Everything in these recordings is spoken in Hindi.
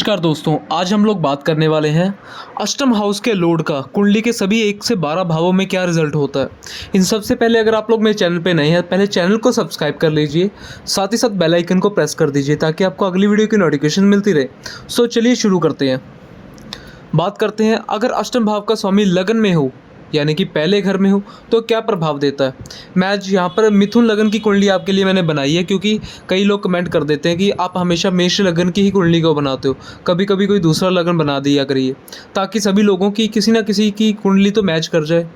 नमस्कार दोस्तों, आज हम लोग बात करने वाले हैं अष्टम हाउस के लॉर्ड का कुंडली के सभी 1 से 12 भावों में क्या रिजल्ट होता है। इन सबसे पहले अगर आप लोग मेरे चैनल पे नए हैं, पहले चैनल को सब्सक्राइब कर लीजिए, साथ ही साथ बेल आइकन को प्रेस कर दीजिए ताकि आपको अगली वीडियो की नोटिफिकेशन मिलती रहे। सो चलिए शुरू करते हैं। बात करते हैं, अगर अष्टम भाव का स्वामी लगन में हो यानी कि पहले घर में हो तो क्या प्रभाव देता है। मैं आज यहाँ पर मिथुन लगन की कुंडली आपके लिए मैंने बनाई है, क्योंकि कई लोग कमेंट कर देते हैं कि आप हमेशा मेष लगन की ही कुंडली को बनाते हो, कभी कभी कोई दूसरा लगन बना दिया करिए ताकि सभी लोगों की किसी ना किसी की कुंडली तो मैच कर जाए।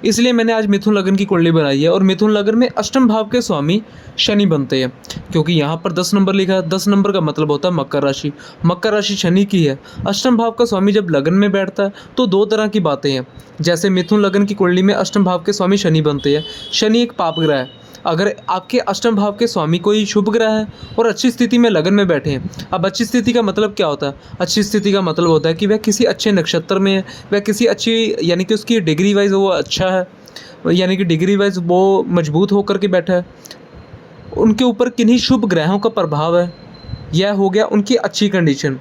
इसलिए मैंने आज मिथुन लगन की कुंडली बनाई है और मिथुन लगन में अष्टम भाव के स्वामी शनि बनते हैं, क्योंकि यहाँ पर 10 नंबर लिखा है। 10 नंबर का मतलब होता है मकर राशि। मकर राशि शनि की है। अष्टम भाव का स्वामी जब लगन में बैठता है तो दो तरह की बातें हैं। जैसे मिथुन लगन की कुंडली में अष्टम भाव के स्वामी शनि बनते हैं। शनि एक पाप ग्रह है। अगर आपके अष्टम भाव के स्वामी कोई शुभ ग्रह है और अच्छी स्थिति में लगन में बैठे हैं। अब अच्छी स्थिति का मतलब क्या होता है? अच्छी स्थिति का मतलब होता है कि वह किसी अच्छे नक्षत्र में है, वह किसी अच्छी यानी कि उसकी डिग्री वाइज वो अच्छा है, यानी कि डिग्री वाइज वो मजबूत होकर के बैठा है। उनके ऊपर किन्हीं शुभ ग्रहों का प्रभाव है, यह हो गया उनकी अच्छी कंडीशन।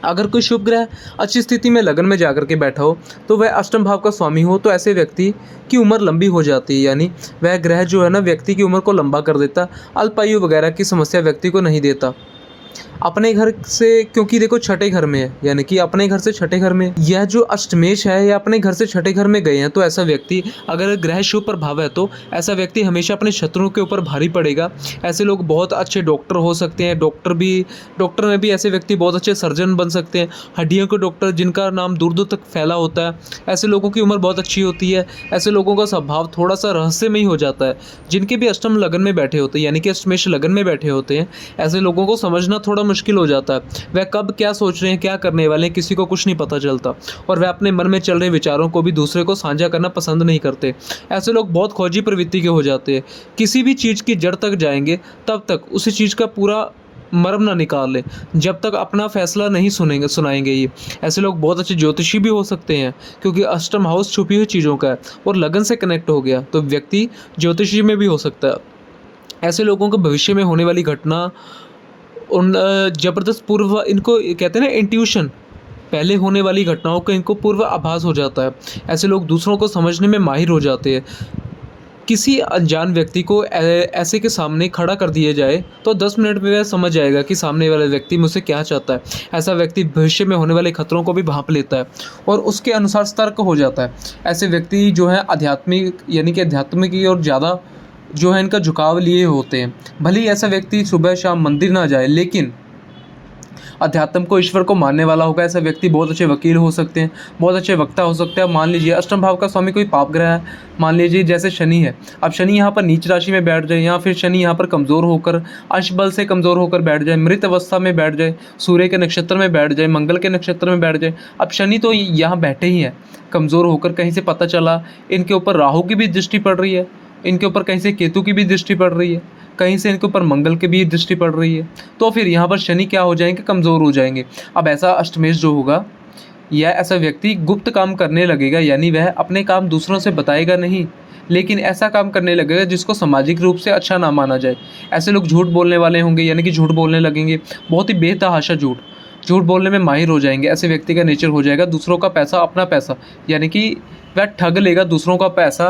अगर कोई शुभ ग्रह अच्छी स्थिति में लगन में जाकर के बैठा हो तो वह अष्टम भाव का स्वामी हो, तो ऐसे व्यक्ति की उम्र लंबी हो जाती है, यानी वह ग्रह जो है ना व्यक्ति की उम्र को लंबा कर देता, अल्पायु वगैरह की समस्या व्यक्ति को नहीं देता। अपने घर से, क्योंकि देखो छठे घर में है, यानी कि अपने घर से छठे घर में यह जो अष्टमेश है या अपने घर से छठे घर में गए हैं, तो ऐसा व्यक्ति, अगर ग्रह शुभ प्रभाव है तो ऐसा व्यक्ति हमेशा अपने शत्रुओं के ऊपर भारी पड़ेगा। ऐसे लोग बहुत अच्छे डॉक्टर हो सकते हैं, डॉक्टर में भी ऐसे व्यक्ति बहुत अच्छे सर्जन बन सकते हैं। हड्डियों के डॉक्टर जिनका नाम दूर दूर तक फैला होता है, ऐसे लोगों की उम्र बहुत अच्छी होती है। ऐसे लोगों का स्वभाव थोड़ा सा रहस्यमयी हो जाता है। जिनके भी अष्टम लगन में बैठे होते हैं, यानी कि अष्टमेश लगन में बैठे होते हैं, ऐसे लोगों को समझना थोड़ा मुश्किल हो जाता है। वह कब क्या सोच रहे हैं, क्या करने वाले हैं, किसी को कुछ नहीं पता चलता, और वह अपने मन में चल रहे विचारों को भी दूसरे को साझा करना पसंद नहीं करते। ऐसे लोग बहुत खोजी प्रवृत्ति के हो जाते हैं। किसी भी चीज़ की जड़ तक जाएंगे तब तक उसी चीज़ का पूरा मर्म ना निकाल लें, जब तक अपना फैसला नहीं सुनाएंगे ये। ऐसे लोग बहुत अच्छे ज्योतिषी भी हो सकते हैं, क्योंकि अष्टम हाउस छुपी हुई चीज़ों का है और लगन से कनेक्ट हो गया तो व्यक्ति ज्योतिषी में भी हो सकता है। ऐसे लोगों को भविष्य में होने वाली घटना उन जबरदस्त पूर्व, इनको कहते हैं ना इंट्यूशन, पहले होने वाली घटनाओं का इनको पूर्व आभास हो जाता है। ऐसे लोग दूसरों को समझने में माहिर हो जाते हैं। किसी अनजान व्यक्ति को ऐसे के सामने खड़ा कर दिया जाए तो 10 मिनट में वह समझ जाएगा कि सामने वाला व्यक्ति मुझसे क्या चाहता है। ऐसा व्यक्ति भविष्य में होने वाले खतरों को भी भांप लेता है और उसके अनुसार सतर्क हो जाता है। ऐसे व्यक्ति जो है आध्यात्मिक, यानी कि अध्यात्म की ओर ज़्यादा जो है इनका झुकाव लिए होते हैं। भले ही ऐसा व्यक्ति सुबह शाम मंदिर ना जाए, लेकिन अध्यात्म को, ईश्वर को मानने वाला होगा। ऐसा व्यक्ति बहुत अच्छे वकील हो सकते हैं, बहुत अच्छे वक्ता हो सकते हैं। मान लीजिए अष्टम भाव का स्वामी कोई पाप ग्रह है, मान लीजिए जैसे शनि है। अब शनि यहाँ पर नीच राशि में बैठ जाए, या फिर शनि यहाँ पर कमज़ोर होकर, अंश बल से कमज़ोर होकर बैठ जाए, मृत अवस्था में बैठ जाए, सूर्य के नक्षत्र में बैठ जाए, मंगल के नक्षत्र में बैठ जाए। अब शनि तो यहाँ बैठे ही हैं कमज़ोर होकर। कहीं से पता चला इनके ऊपर राहु की भी दृष्टि पड़ रही है, इनके ऊपर कहीं से केतु की भी दृष्टि पड़ रही है, कहीं से इनके ऊपर मंगल की भी दृष्टि पड़ रही है, तो फिर यहाँ पर शनि क्या हो जाएंगे, कमज़ोर हो जाएंगे। अब ऐसा अष्टमेश जो होगा, या ऐसा व्यक्ति गुप्त काम करने लगेगा, यानी वह अपने काम दूसरों से बताएगा नहीं, लेकिन ऐसा काम करने लगेगा जिसको सामाजिक रूप से अच्छा ना माना जाए। ऐसे लोग झूठ बोलने वाले होंगे, यानी कि झूठ बोलने लगेंगे, बहुत ही बेतहाशा झूठ बोलने में माहिर हो जाएंगे। ऐसे व्यक्ति का नेचर हो जाएगा दूसरों का पैसा अपना पैसा, यानी कि वह ठग लेगा दूसरों का पैसा,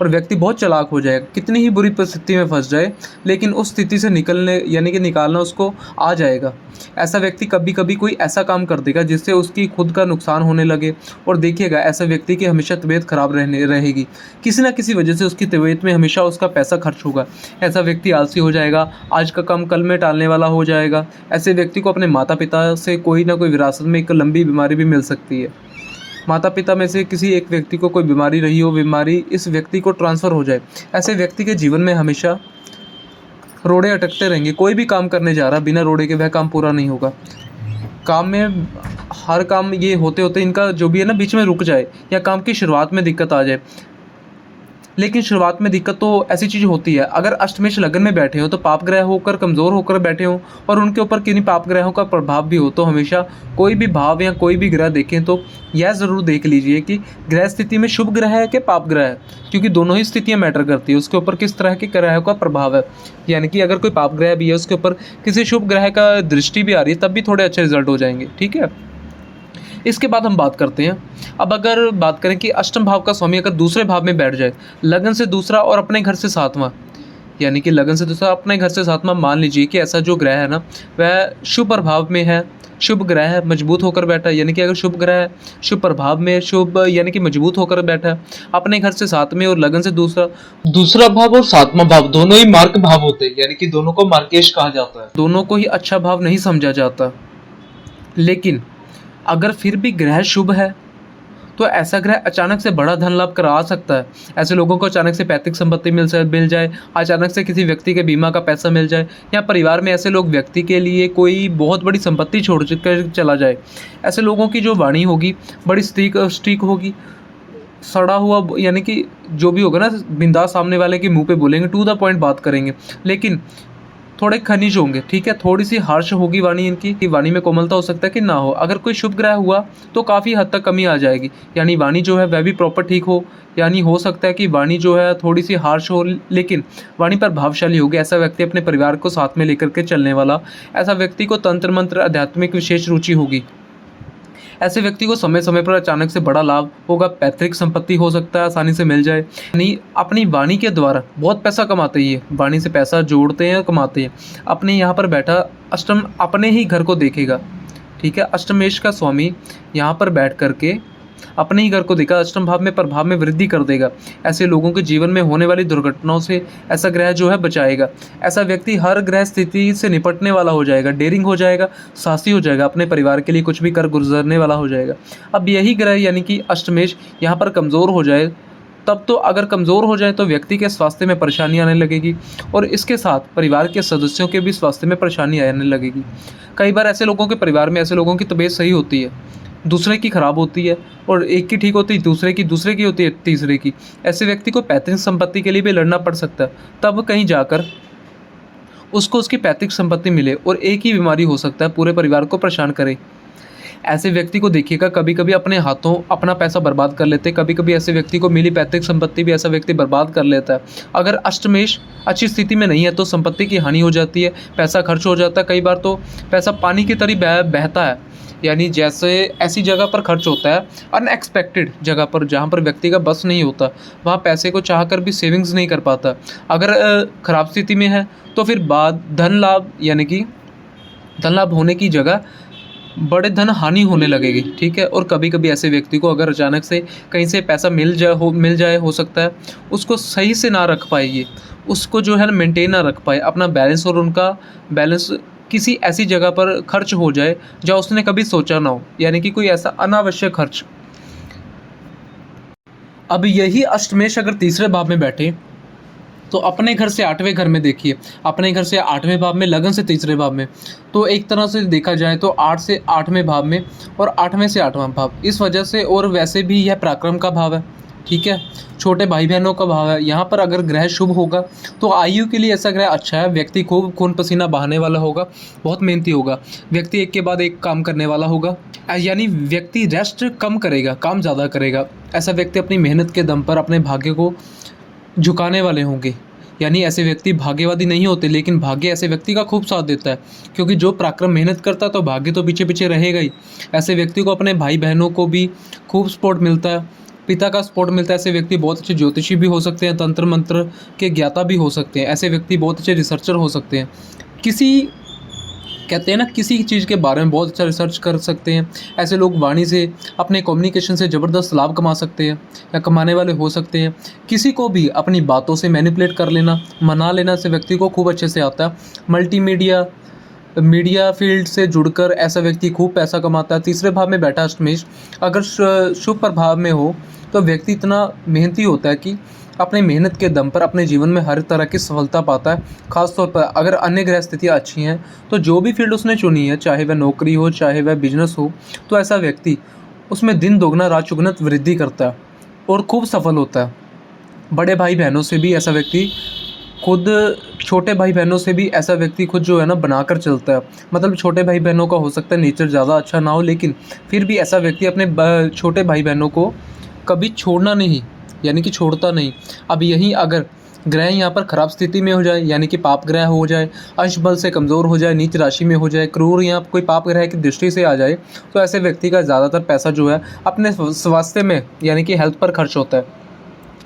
और व्यक्ति बहुत चालाक हो जाएगा। कितनी ही बुरी परिस्थिति में फंस जाए, लेकिन उस स्थिति से निकलने, यानी कि निकालना उसको आ जाएगा। ऐसा व्यक्ति कभी कभी कोई ऐसा काम कर देगा जिससे उसकी खुद का नुकसान होने लगे, और देखिएगा ऐसा व्यक्ति की हमेशा तबीयत खराब रहेगी। किसी ना किसी वजह से उसकी तबीयत में हमेशा उसका पैसा खर्च होगा। ऐसा व्यक्ति आलसी हो जाएगा, आज का काम कल में टालने वाला हो जाएगा। ऐसे व्यक्ति को अपने माता पिता से कोई ना कोई विरासत में एक लंबी बीमारी भी मिल सकती है। माता पिता में से किसी एक व्यक्ति को कोई बीमारी रही हो, बीमारी इस व्यक्ति को ट्रांसफ़र हो जाए। ऐसे व्यक्ति के जीवन में हमेशा रोड़े अटकते रहेंगे। कोई भी काम करने जा रहा बिना रोड़े के, वह काम पूरा नहीं होगा। काम में हर काम ये होते होते इनका जो भी है ना बीच में रुक जाए, या काम की शुरुआत में दिक्कत आ जाए। लेकिन शुरुआत में दिक्कत तो ऐसी चीज़ होती है। अगर अष्टमेश लगन में बैठे हो तो पाप ग्रह होकर कमज़ोर होकर बैठे हो और उनके ऊपर किन्हीं पाप ग्रहों का प्रभाव भी हो, तो हमेशा कोई भी भाव या कोई भी ग्रह देखें तो यह ज़रूर देख लीजिए कि ग्रह स्थिति में शुभ ग्रह है कि पाप ग्रह है, क्योंकि दोनों ही स्थितियाँ मैटर करती है, उसके ऊपर किस तरह के ग्रह का प्रभाव है। यानी कि अगर कोई पाप ग्रह भी है, उसके ऊपर किसी शुभ ग्रह का दृष्टि भी आ रही है, तब भी थोड़े अच्छे रिजल्ट हो जाएंगे। ठीक है, इसके बाद हम बात करते हैं। अब अगर बात करें कि अष्टम भाव का स्वामी अगर दूसरे भाव में बैठ जाए, लगन से दूसरा और अपने घर से सातवां, यानी कि लगन से दूसरा अपने घर से सातवां, मान लीजिए कि ऐसा जो ग्रह है ना वह शुभ प्रभाव में है, शुभ ग्रह है, मजबूत होकर बैठा है। यानी कि अगर शुभ ग्रह है, शुभ प्रभाव में, शुभ यानी कि मजबूत होकर बैठा है, अपने घर से सातवें और लगन से दूसरा भाव और सातवां भाव दोनों ही मार्क भाव होते हैं, यानी कि दोनों को मार्केश कहा जाता है, दोनों को ही अच्छा भाव नहीं समझा जाता। लेकिन अगर फिर भी ग्रह शुभ है तो ऐसा ग्रह अचानक से बड़ा धन लाभ करा सकता है। ऐसे लोगों को अचानक से पैतृक संपत्ति मिल जाए, अचानक से किसी व्यक्ति के बीमा का पैसा मिल जाए, या परिवार में ऐसे लोग व्यक्ति के लिए कोई बहुत बड़ी संपत्ति छोड़ कर चला जाए। ऐसे लोगों की जो वाणी होगी बड़ी स्ट्रीक होगी, सड़ा हुआ, यानी कि जो भी होगा ना बिंदास सामने वाले के मुंह पे बोलेंगे, टू द पॉइंट बात करेंगे, लेकिन थोड़े खनिज होंगे। ठीक है, थोड़ी सी हार्श होगी वाणी इनकी, कि वाणी में कोमलता हो सकता है कि ना हो। अगर कोई शुभ ग्रह हुआ तो काफ़ी हद तक कमी आ जाएगी, यानी वाणी जो है वह भी प्रॉपर ठीक हो, यानी हो सकता है कि वाणी जो है थोड़ी सी हार्श हो लेकिन वाणी पर भावशाली होगी। ऐसा व्यक्ति अपने परिवार को साथ में लेकर के चलने वाला, ऐसा व्यक्ति को तंत्र मंत्र आध्यात्मिक विशेष रुचि होगी। ऐसे व्यक्ति को समय समय पर अचानक से बड़ा लाभ होगा, पैतृक संपत्ति हो सकता है आसानी से मिल जाए। यानी अपनी वाणी के द्वारा बहुत पैसा कमाते ही है, वाणी से पैसा जोड़ते हैं और कमाते हैं। अपने यहाँ पर बैठा अष्टम अपने ही घर को देखेगा। ठीक है, अष्टमेश का स्वामी यहाँ पर बैठ करके अपने ही घर को देखा, अष्टम भाव में प्रभाव में वृद्धि कर देगा। ऐसे लोगों के जीवन में होने वाली दुर्घटनाओं से ऐसा ग्रह जो है बचाएगा। ऐसा व्यक्ति हर ग्रह स्थिति से निपटने वाला हो जाएगा, डेयरिंग हो जाएगा, साहसी हो जाएगा, अपने परिवार के लिए कुछ भी कर गुजरने वाला हो जाएगा। अब यही ग्रह यानी कि अष्टमेश यहाँ पर कमज़ोर हो जाए, तब तो अगर कमज़ोर हो जाए तो व्यक्ति के स्वास्थ्य में परेशानी आने लगेगी और इसके साथ परिवार के सदस्यों के भी स्वास्थ्य में परेशानी आने लगेगी। कई बार ऐसे लोगों के परिवार में ऐसे लोगों की तबीयत सही होती है, दूसरे की खराब होती है, और एक की ठीक होती है, दूसरे की होती है, तीसरे की। ऐसे व्यक्ति को पैतृक संपत्ति के लिए भी लड़ना पड़ सकता है, तब कहीं जाकर उसको उसकी पैतृक संपत्ति मिले, और एक ही बीमारी हो सकता है पूरे परिवार को परेशान करे। ऐसे व्यक्ति को देखिएगा कभी कभी अपने हाथों अपना पैसा बर्बाद कर लेते, कभी कभी ऐसे व्यक्ति को मिली पैतृक संपत्ति भी ऐसा व्यक्ति बर्बाद कर लेता है। अगर अष्टमेश अच्छी स्थिति में नहीं है तो संपत्ति की हानि हो जाती है, पैसा खर्च हो जाता है, कई बार तो पैसा पानी की तरह बहता है। यानी जैसे ऐसी जगह पर खर्च होता है, अनएक्सपेक्टेड जगह पर जहाँ पर व्यक्ति का बस नहीं होता, वहाँ पैसे को चाहकर भी सेविंग्स नहीं कर पाता। अगर खराब स्थिति में है तो फिर बाद धन लाभ, यानी कि धन लाभ होने की जगह बड़े धन हानि होने लगेगी। ठीक है, और कभी कभी ऐसे व्यक्ति को अगर अचानक से कहीं से पैसा मिल जाए हो सकता है उसको सही से ना रख पाए, ये उसको जो है मेंटेन ना रख पाए अपना बैलेंस, और उनका बैलेंस किसी ऐसी जगह पर खर्च हो जाए जहाँ उसने कभी सोचा ना हो, यानी कि कोई ऐसा अनावश्यक खर्च। अब यही अष्टमेश अगर तीसरे भाव में बैठे तो अपने घर से आठवें घर में देखिए, अपने घर से आठवें भाव में, लगन से तीसरे भाव में, तो एक तरह से देखा जाए तो 8 से 8वें भाव में और 8वें से 8वां भाव, इस वजह से, और वैसे भी यह पराक्रम का भाव है। ठीक है, छोटे भाई बहनों का भाव है। यहाँ पर अगर ग्रह शुभ होगा तो आयु के लिए ऐसा ग्रह अच्छा है। व्यक्ति खूब खून पसीना बहाने वाला होगा, बहुत मेहनती होगा, व्यक्ति एक के बाद एक काम करने वाला होगा, यानी व्यक्ति रेस्ट कम करेगा, काम ज़्यादा करेगा। ऐसा व्यक्ति अपनी मेहनत के दम पर अपने भाग्य को झुकाने वाले होंगे। यानी ऐसे व्यक्ति भाग्यवादी नहीं होते, लेकिन भाग्य ऐसे व्यक्ति का खूब साथ देता है, क्योंकि जो पराक्रम मेहनत करता है तो भाग्य तो पीछे पीछे रहेगा ही। ऐसे व्यक्ति को अपने भाई बहनों को भी खूब सपोर्ट मिलता है, पिता का सपोर्ट मिलता है। ऐसे व्यक्ति बहुत अच्छे ज्योतिषी भी हो सकते हैं, तंत्र मंत्र के ज्ञाता भी हो सकते हैं। ऐसे व्यक्ति बहुत अच्छे रिसर्चर हो सकते हैं, कहते हैं ना किसी चीज़ के बारे में बहुत अच्छा रिसर्च कर सकते हैं। ऐसे लोग वाणी से, अपने कम्युनिकेशन से ज़बरदस्त लाभ कमा सकते हैं या कमाने वाले हो सकते हैं। किसी को भी अपनी बातों से मैनिपुलेट कर लेना, मना लेना ऐसे व्यक्ति को खूब अच्छे से आता है। मीडिया फील्ड से जुड़कर ऐसा व्यक्ति खूब पैसा कमाता है। तीसरे भाव में बैठा अष्टमेश अगर शुभ प्रभाव में हो तो व्यक्ति इतना मेहनती होता है कि अपने मेहनत के दम पर अपने जीवन में हर तरह की सफलता पाता है। खासतौर पर अगर अन्य ग्रह स्थितियाँ अच्छी हैं तो जो भी फील्ड उसने चुनी है, चाहे वह नौकरी हो चाहे वह बिजनेस हो, तो ऐसा व्यक्ति उसमें दिन दोगुना रात चौगुना वृद्धि करता है और खूब सफल होता है। बड़े भाई बहनों से भी ऐसा व्यक्ति खुद छोटे भाई बहनों से भी ऐसा व्यक्ति खुद जो है ना बनाकर चलता है। मतलब छोटे भाई बहनों का हो सकता है नेचर ज़्यादा अच्छा ना हो, लेकिन फिर भी ऐसा व्यक्ति अपने छोटे भाई बहनों को कभी छोड़ना नहीं, यानी कि छोड़ता नहीं। अब यहीं अगर ग्रह यहाँ पर खराब स्थिति में हो जाए, यानी कि पाप ग्रह हो जाए, अंश बल से कमज़ोर हो जाए, नीच राशि में हो जाए, क्रूर या कोई पाप ग्रह की दृष्टि से आ जाए, तो ऐसे व्यक्ति का ज़्यादातर पैसा जो है अपने स्वास्थ्य में यानी कि हेल्थ पर खर्च होता है।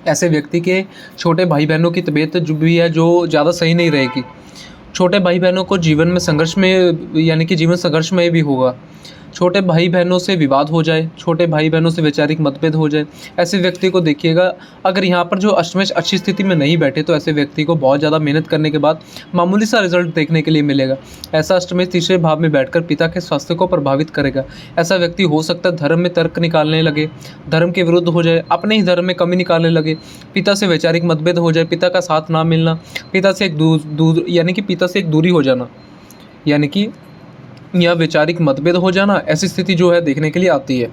ऐसे व्यक्ति के छोटे भाई बहनों की तबीयत जो भी है जो ज़्यादा सही नहीं रहेगी। छोटे भाई बहनों को जीवन में संघर्ष में यानी कि जीवन संघर्षमय भी होगा। छोटे भाई बहनों से विवाद हो जाए, छोटे भाई बहनों से वैचारिक मतभेद हो जाए, ऐसे व्यक्ति को देखिएगा अगर यहाँ पर जो अष्टमेश अच्छी स्थिति में नहीं बैठे तो ऐसे व्यक्ति को बहुत ज़्यादा मेहनत करने के बाद मामूली सा रिजल्ट देखने के लिए मिलेगा। ऐसा अष्टमेश तीसरे भाव में बैठकर पिता के स्वास्थ्य को प्रभावित करेगा। ऐसा व्यक्ति हो सकता है धर्म में तर्क निकालने लगे, धर्म के विरुद्ध हो जाए, अपने ही धर्म में कमी निकालने लगे, पिता से वैचारिक मतभेद हो जाए, पिता का साथ ना मिलना, पिता से एक यानी कि पिता से एक दूरी हो जाना, यानी कि या वैचारिक मतभेद हो जाना, ऐसी स्थिति जो है देखने के लिए आती है।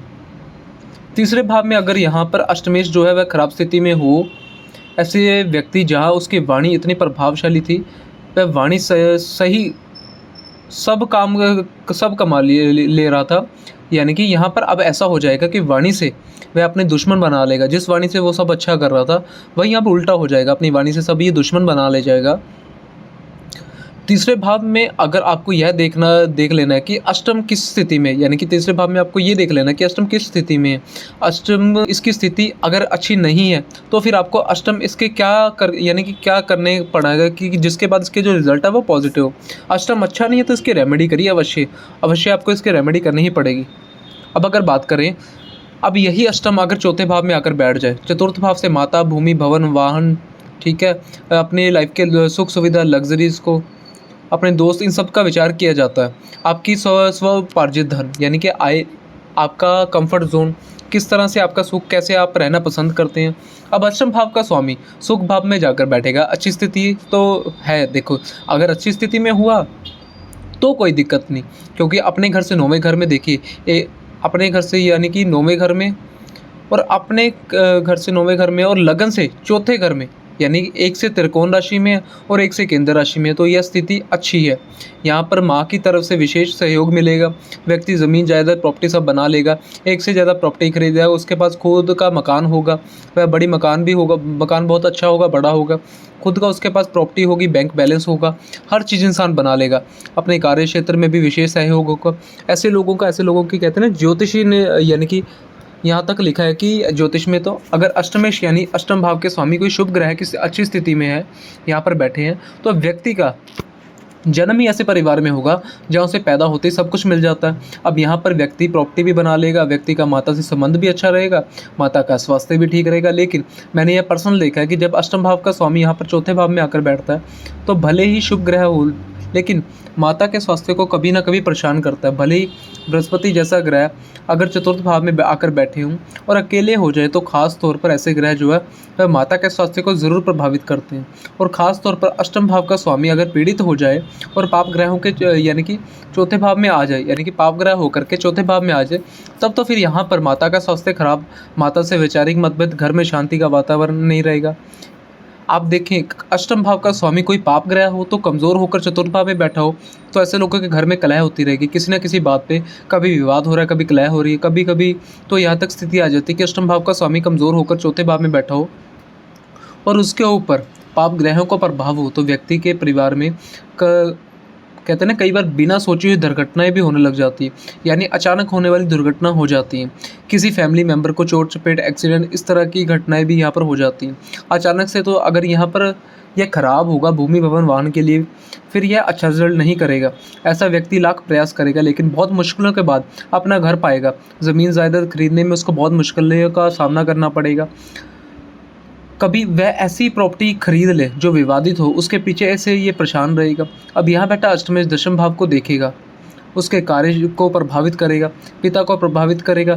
तीसरे भाव में अगर यहाँ पर अष्टमेश जो है वह खराब स्थिति में हो, ऐसे व्यक्ति जहाँ उसकी वाणी इतनी प्रभावशाली थी, वह वाणी सही सब कमा ले रहा था, यानी कि यहाँ पर अब ऐसा हो जाएगा कि वाणी से वह अपने दुश्मन बना लेगा। जिस वाणी से वो सब अच्छा कर रहा था वही यहाँ पर उल्टा हो जाएगा, अपनी वाणी से सब ये दुश्मन बना ले जाएगा। तीसरे भाव में अगर आपको यह देख लेना है कि अष्टम किस स्थिति में, यानी कि तीसरे भाव में आपको ये देख लेना है कि अष्टम किस स्थिति में है। अष्टम इसकी स्थिति अगर अच्छी नहीं है तो फिर आपको अष्टम इसके यानी कि क्या करने पड़ेगा कि जिसके बाद इसके जो रिजल्ट है वो पॉजिटिव हो। अष्टम अच्छा नहीं है तो इसकी रेमेडी करिए, अवश्य आपको इसकी रेमेडी करनी ही पड़ेगी। अब अगर बात करें, अब यही अष्टम अगर चौथे भाव में आकर बैठ जाए, चतुर्थ भाव से माता, भूमि, भवन, वाहन, ठीक है, अपने लाइफ के सुख सुविधा, लग्जरीज को, अपने दोस्त, इन सब का विचार किया जाता है। आपकी स्वपार्जित धन यानी कि आय, आपका कंफर्ट जोन, किस तरह से आपका सुख, कैसे आप रहना पसंद करते हैं। अब अष्टम भाव का स्वामी सुख भाव में जाकर बैठेगा। अच्छी स्थिति तो है, देखो अगर अच्छी स्थिति में हुआ तो कोई दिक्कत नहीं, क्योंकि अपने घर से नौवें घर में देखिए, अपने घर से यानी कि नौवें घर में और अपने घर से नौवें घर में और लगन से चौथे घर में, यानी एक से त्रिकोण राशि में और एक से केंद्र राशि में, तो यह स्थिति अच्छी है। यहाँ पर माँ की तरफ से विशेष सहयोग मिलेगा। व्यक्ति ज़मीन जायदाद प्रॉपर्टी सब बना लेगा, एक से ज़्यादा प्रॉपर्टी खरीदेगा, उसके पास खुद का मकान होगा, वह बड़ी मकान भी होगा, मकान बहुत अच्छा होगा, बड़ा होगा, खुद का उसके पास प्रॉपर्टी होगी, बैंक बैलेंस होगा, हर चीज़ इंसान बना लेगा। अपने कार्य क्षेत्र में भी विशेष सहयोग होगा। ऐसे लोगों की कहते हैं ना, ज्योतिषी ने यानी कि यहाँ तक लिखा है कि ज्योतिष में तो अगर अष्टमेश यानी अष्टम भाव के स्वामी कोई शुभ ग्रह की अच्छी स्थिति में है, यहाँ पर बैठे हैं, तो व्यक्ति का जन्म ही ऐसे परिवार में होगा जहाँ उसे पैदा होते ही सब कुछ मिल जाता है। अब यहाँ पर व्यक्ति प्रॉपर्टी भी बना लेगा, व्यक्ति का माता से संबंध भी अच्छा रहेगा, माता का स्वास्थ्य भी ठीक रहेगा। लेकिन मैंने यह पर्सनल देखा है कि जब अष्टम भाव का स्वामी यहाँ पर चौथे भाव में आकर बैठता है तो भले ही शुभ ग्रह हो, लेकिन माता के स्वास्थ्य को कभी ना कभी परेशान करता है। भले ही बृहस्पति जैसा ग्रह अगर चतुर्थ भाव में आकर बैठे हों और अकेले हो जाए तो ख़ास तौर पर ऐसे ग्रह जो है वह माता के स्वास्थ्य को ज़रूर प्रभावित करते हैं। और ख़ास तौर पर अष्टम भाव का स्वामी अगर पीड़ित हो जाए और पाप ग्रहों के यानी कि चौथे भाव में आ जाए, यानी कि पाप ग्रह होकर के चौथे भाव में आ जाए, तब तो फिर यहाँ पर माता का स्वास्थ्य खराब, माता से वैचारिक मतभेद, घर में शांति का वातावरण नहीं रहेगा। आप देखें अष्टम भाव का स्वामी कोई पाप ग्रह हो तो कमज़ोर होकर चतुर्थ भाव में बैठा हो तो ऐसे लोगों के घर में कलह होती रहेगी, किसी न किसी बात पे कभी विवाद हो रहा है, कभी कलह हो रही है, कभी कभी तो यहाँ तक स्थिति आ जाती है कि अष्टम भाव का स्वामी कमज़ोर होकर चौथे भाव में बैठा हो और उसके ऊपर पाप ग्रहों का प्रभाव हो तो व्यक्ति के परिवार में कहते हैं ना, कई बार बिना सोची हुई दुर्घटनाएं भी होने लग जाती है, यानी अचानक होने वाली दुर्घटना हो जाती है। किसी फैमिली मेम्बर को चोट चपेट, एक्सीडेंट, इस तरह की घटनाएं भी यहाँ पर हो जाती हैं अचानक से। तो अगर यहाँ पर यह खराब होगा भूमि, भवन, वाहन के लिए, फिर यह अच्छा रिजल्ट नहीं करेगा। ऐसा व्यक्ति लाख प्रयास करेगा लेकिन बहुत मुश्किलों के बाद अपना घर पाएगा। ज़मीन जायदाद खरीदने में उसको बहुत मुश्किलों का सामना करना पड़ेगा। कभी वह ऐसी प्रॉपर्टी खरीद ले जो विवादित हो, उसके पीछे ऐसे ये परेशान रहेगा। अब यहाँ बैठा अष्टमेश दशम भाव को देखेगा, उसके कार्य को प्रभावित करेगा, पिता को प्रभावित करेगा,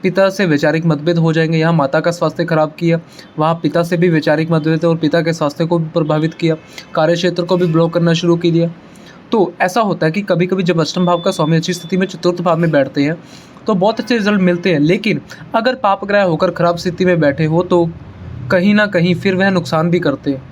पिता से वैचारिक मतभेद हो जाएंगे। यहाँ माता का स्वास्थ्य खराब किया, वहाँ पिता से भी वैचारिक मतभेद और पिता के स्वास्थ्य को भी प्रभावित किया, कार्य क्षेत्र को भी ब्लॉक करना शुरू कर दिया। तो ऐसा होता है कि कभी कभी जब अष्टम भाव का स्वामी अच्छी स्थिति में चतुर्थ भाव में बैठते हैं तो बहुत अच्छे रिजल्ट मिलते हैं, लेकिन अगर पाप ग्रह होकर खराब स्थिति में बैठे हो तो कहीं ना कहीं फिर वह नुकसान भी करते हैं।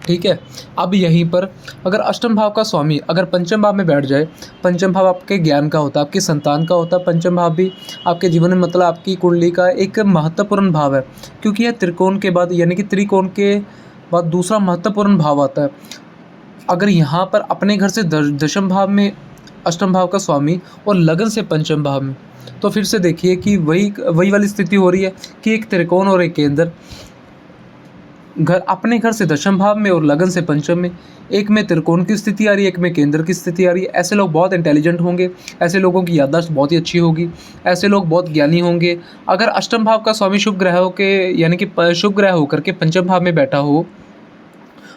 ठीक है। अब यहीं पर अगर अष्टम भाव का स्वामी अगर पंचम भाव में बैठ जाए, पंचम भाव आपके ज्ञान का होता है, आपकी संतान का होता है। पंचम भाव भी आपके जीवन में मतलब आपकी कुंडली का एक महत्वपूर्ण भाव है, क्योंकि यह त्रिकोण के बाद यानी कि त्रिकोण के बाद दूसरा महत्वपूर्ण भाव आता है। अगर यहाँ पर अपने घर से दशम भाव में अष्टम भाव का स्वामी और लगन से पंचम भाव में, तो फिर से देखिए कि वही वही वाली स्थिति हो रही है कि एक त्रिकोण और एक केंद्र। घर अपने घर से दशम भाव में और लगन से पंचम में, एक में त्रिकोण की स्थिति आ रही है, एक में केंद्र की स्थिति आ रही है। ऐसे लोग बहुत इंटेलिजेंट होंगे, ऐसे लोगों की याददाश्त बहुत ही अच्छी होगी, ऐसे लोग बहुत ज्ञानी होंगे। अगर अष्टम भाव का स्वामी शुभ ग्रह के यानी कि शुभ ग्रह होकर के पंचम भाव में बैठा हो,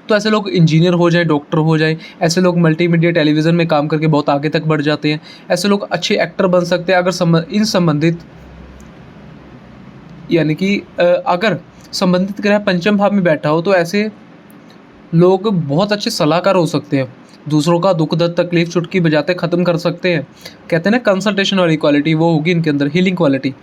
तो ऐसे लोग इंजीनियर हो जाए, डॉक्टर हो जाए, ऐसे लोग मल्टीमीडिया टेलीविज़न में काम करके बहुत आगे तक बढ़ जाते हैं, ऐसे लोग अच्छे एक्टर बन सकते हैं। अगर इन संबंधित यानी कि अगर संबंधित ग्रह पंचम भाव में बैठा हो, तो ऐसे लोग बहुत अच्छे सलाहकार हो सकते हैं, दूसरों का दुख दर्द तकलीफ चुटकी बजाते ख़त्म कर सकते हैं। कहते हैं ना कंसल्टेशन वाली क्वालिटी, वो होगी इनके अंदर, हीलिंग क्वालिटी,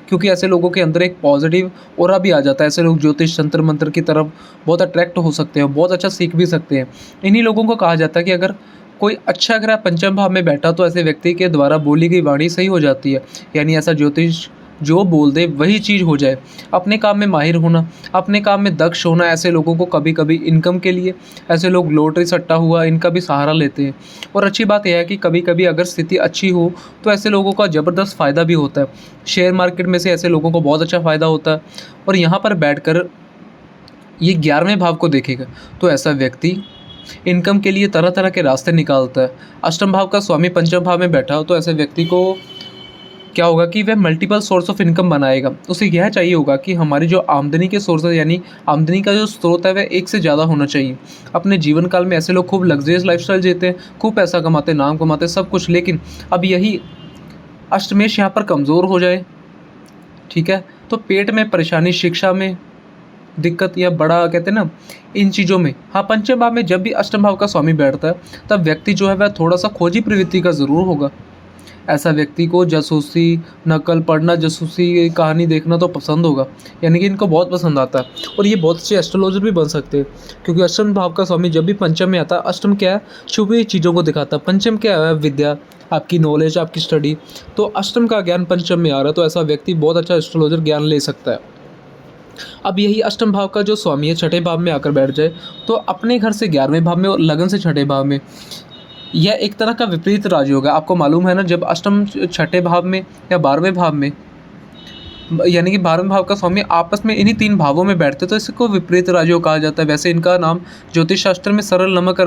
क्योंकि ऐसे लोगों के अंदर एक पॉजिटिव ऑरा भी आ जाता है। ऐसे लोग ज्योतिष तंत्र मंत्र की तरफ बहुत अट्रैक्ट हो सकते हैं, बहुत अच्छा सीख भी सकते हैं। इन्हीं लोगों को कहा जाता है कि अगर कोई अच्छा ग्रह पंचम भाव में बैठा तो ऐसे व्यक्ति के द्वारा बोली गई वाणी सही हो जाती है, यानी ऐसा ज्योतिष जो बोल दे वही चीज़ हो जाए। अपने काम में माहिर होना, अपने काम में दक्ष होना, ऐसे लोगों को कभी कभी इनकम के लिए ऐसे लोग लॉटरी सट्टा हुआ इनका भी सहारा लेते हैं। और अच्छी बात यह है कि कभी कभी अगर स्थिति अच्छी हो तो ऐसे लोगों का ज़बरदस्त फ़ायदा भी होता है। शेयर मार्केट में से ऐसे लोगों को बहुत अच्छा फ़ायदा होता है। और यहाँ पर बैठकर ये 11वें भाव को देखेगा तो ऐसा व्यक्ति इनकम के लिए तरह तरह के रास्ते निकालता है। अष्टम भाव का स्वामी पंचम भाव में बैठा हो तो ऐसे व्यक्ति को क्या होगा कि वह मल्टीपल सोर्स ऑफ इनकम बनाएगा। उसे यह चाहिए होगा कि हमारी जो आमदनी के सोर्स है यानी आमदनी का जो स्रोत है वह एक से ज़्यादा होना चाहिए। अपने जीवन काल में ऐसे लोग खूब लग्जरियस लाइफस्टाइल जीते हैं, खूब पैसा कमाते, नाम कमाते, सब कुछ, लेकिन अब यही अष्टमेश यहाँ पर कमज़ोर हो जाए, ठीक है, तो पेट में परेशानी, शिक्षा में दिक्कत या बड़ा कहते हैं ना इन चीज़ों में। हाँ, पंचम भाव में जब भी अष्टम भाव का स्वामी बैठता है तब व्यक्ति जो है वह थोड़ा सा खोजी प्रवृत्ति का ज़रूर होगा। ऐसा व्यक्ति को जासूसी, नकल पढ़ना, जासूसी कहानी देखना तो पसंद होगा, यानी कि इनको बहुत पसंद आता है। और ये बहुत अच्छे एस्ट्रोलॉजर भी बन सकते हैं, क्योंकि अष्टम भाव का स्वामी जब भी पंचम में आता है, अष्टम क्या है, छुपी चीज़ों को दिखाता है, पंचम क्या है, विद्या, आपकी नॉलेज, आपकी स्टडी। तो अष्टम का ज्ञान पंचम में आ रहा है, तो ऐसा व्यक्ति बहुत अच्छा एस्ट्रोलॉजर ज्ञान ले सकता है। अब यही अष्टम भाव का जो स्वामी है छठे भाव में आकर बैठ जाए तो अपने घर से 11वें भाव में और लगन से छठे भाव में, यह एक तरह का विपरीत राजयोग है। आपको मालूम है ना, जब अष्टम छठे भाव में या 12वें भाव में यानी कि 12वें भाव का स्वामी आपस में इन्हीं 3 भावों में बैठते तो इसको विपरीत राजयोग कहा जाता है। वैसे इनका नाम ज्योतिष शास्त्र में सरल नामक